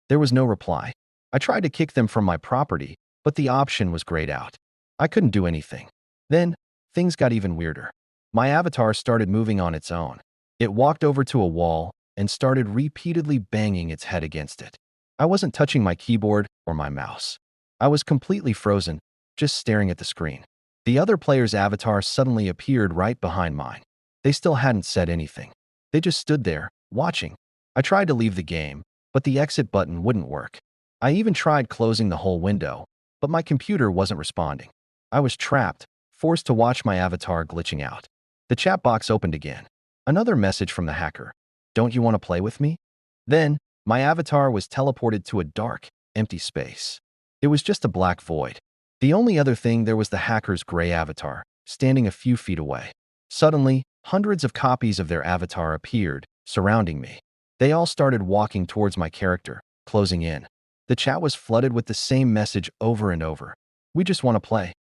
There was no reply. I tried to kick them from my property, but the option was grayed out. I couldn't do anything. Then, things got even weirder. My avatar started moving on its own. It walked over to a wall and started repeatedly banging its head against it. I wasn't touching my keyboard or my mouse. I was completely frozen, just staring at the screen. The other player's avatar suddenly appeared right behind mine. They still hadn't said anything. They just stood there, watching. I tried to leave the game, but the exit button wouldn't work. I even tried closing the whole window, but my computer wasn't responding. I was trapped, forced to watch my avatar glitching out. The chat box opened again. Another message from the hacker. "Don't you want to play with me?" Then, my avatar was teleported to a dark, empty space. It was just a black void. The only other thing there was the hacker's gray avatar, standing a few feet away. Suddenly, hundreds of copies of their avatar appeared, surrounding me. They all started walking towards my character, closing in. The chat was flooded with the same message over and over. "We just want to play."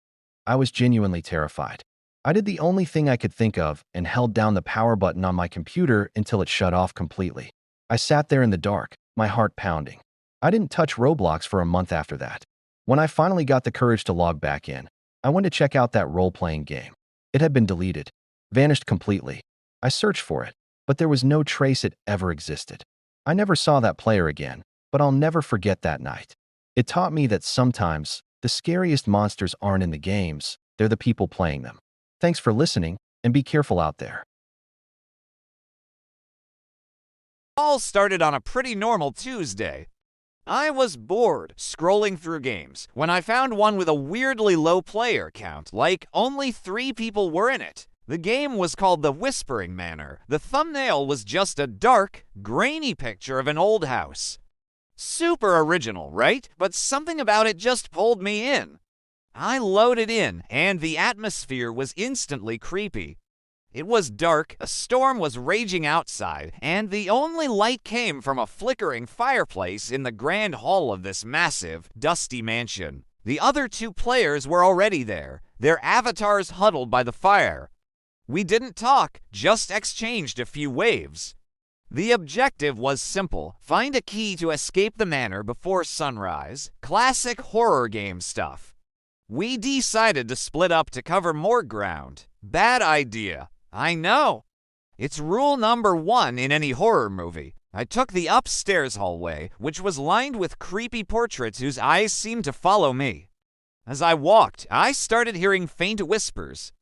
I was genuinely terrified. I did the only thing I could think of and held down the power button on my computer until it shut off completely. I sat there in the dark, my heart pounding. I didn't touch Roblox for a month after that. When I finally got the courage to log back in, I went to check out that role-playing game. It had been deleted, vanished completely. I searched for it, but there was no trace it ever existed. I never saw that player again, but I'll never forget that night. It taught me that sometimes, the scariest monsters aren't in the games, they're the people playing them. Thanks for listening, and be careful out there. All started on a pretty normal Tuesday. I was bored scrolling through games when I found one with a weirdly low player count, like only 3 people were in it. The game was called The Whispering Manor. The thumbnail was just a dark, grainy picture of an old house. Super original, right? But something about it just pulled me in. I loaded in, and the atmosphere was instantly creepy. It was dark, a storm was raging outside, and the only light came from a flickering fireplace in the grand hall of this massive, dusty mansion. The other 2 players were already there, their avatars huddled by the fire. We didn't talk, just exchanged a few waves. The objective was simple: find a key to escape the manor before sunrise. Classic horror game stuff. We decided to split up to cover more ground. Bad idea. I know. It's rule number 1 in any horror movie. I took the upstairs hallway, which was lined with creepy portraits whose eyes seemed to follow me. As I walked, I started hearing faint whispers.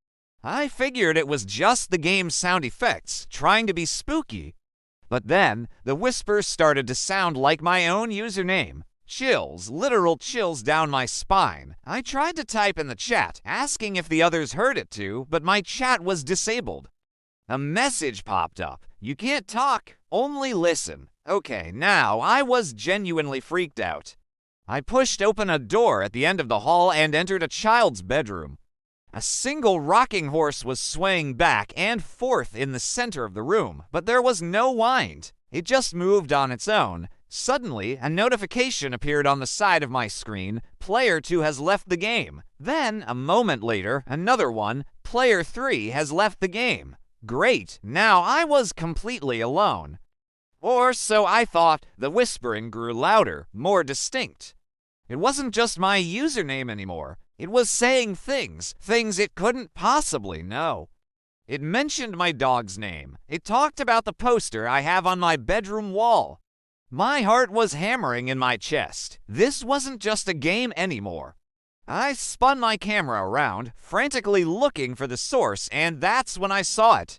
I figured it was just the game's sound effects, trying to be spooky. But then, the whispers started to sound like my own username. Chills, literal chills down my spine. I tried to type in the chat, asking if the others heard it too, but my chat was disabled. A message popped up. You can't talk, only listen. Okay, now I was genuinely freaked out. I pushed open a door at the end of the hall and entered a child's bedroom. A single rocking horse was swaying back and forth in the center of the room, but there was no wind. It just moved on its own. Suddenly, a notification appeared on the side of my screen. Player 2 has left the game. Then, a moment later, another one. Player 3 has left the game. Great, now I was completely alone. Or so I thought. The whispering grew louder, more distinct. It wasn't just my username anymore. It was saying things it couldn't possibly know. It mentioned my dog's name. It talked about the poster I have on my bedroom wall. My heart was hammering in my chest. This wasn't just a game anymore. I spun my camera around, frantically looking for the source, and that's when I saw it.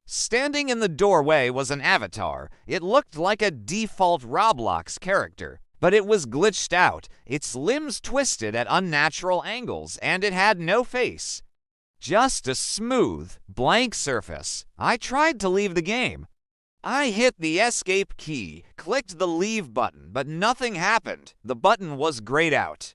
Standing in the doorway was an avatar. It looked like a default Roblox character, but it was glitched out, its limbs twisted at unnatural angles, and it had no face. Just a smooth, blank surface. I tried to leave the game. I hit the escape key, clicked the leave button, but nothing happened. The button was grayed out.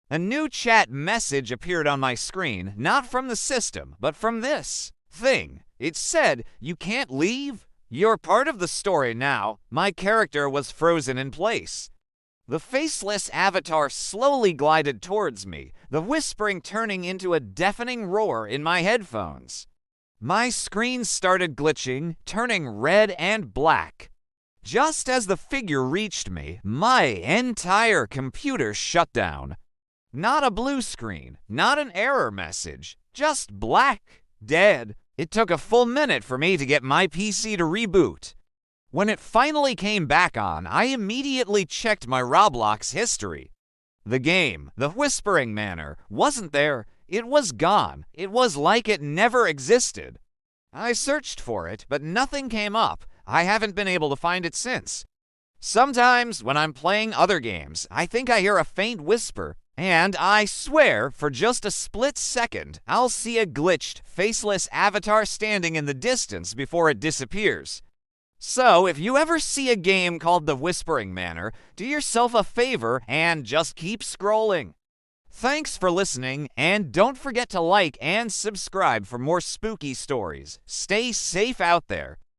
A new chat message appeared on my screen, not from the system, but from this thing. It said, "You can't leave? You're part of the story now." My character was frozen in place. The faceless avatar slowly glided towards me, the whispering turning into a deafening roar in my headphones. My screen started glitching, turning red and black. Just as the figure reached me, my entire computer shut down. Not a blue screen, not an error message, just black, dead. It took a full minute for me to get my PC to reboot. When it finally came back on, I immediately checked my Roblox history. The game, the Whispering Manor, wasn't there. It was gone. It was like it never existed. I searched for it, but nothing came up. I haven't been able to find it since. Sometimes, when I'm playing other games, I think I hear a faint whisper. And I swear, for just a split second, I'll see a glitched, faceless avatar standing in the distance before it disappears. So, if you ever see a game called The Whispering Manor, do yourself a favor and just keep scrolling. Thanks for listening, and don't forget to like and subscribe for more spooky stories. Stay safe out there.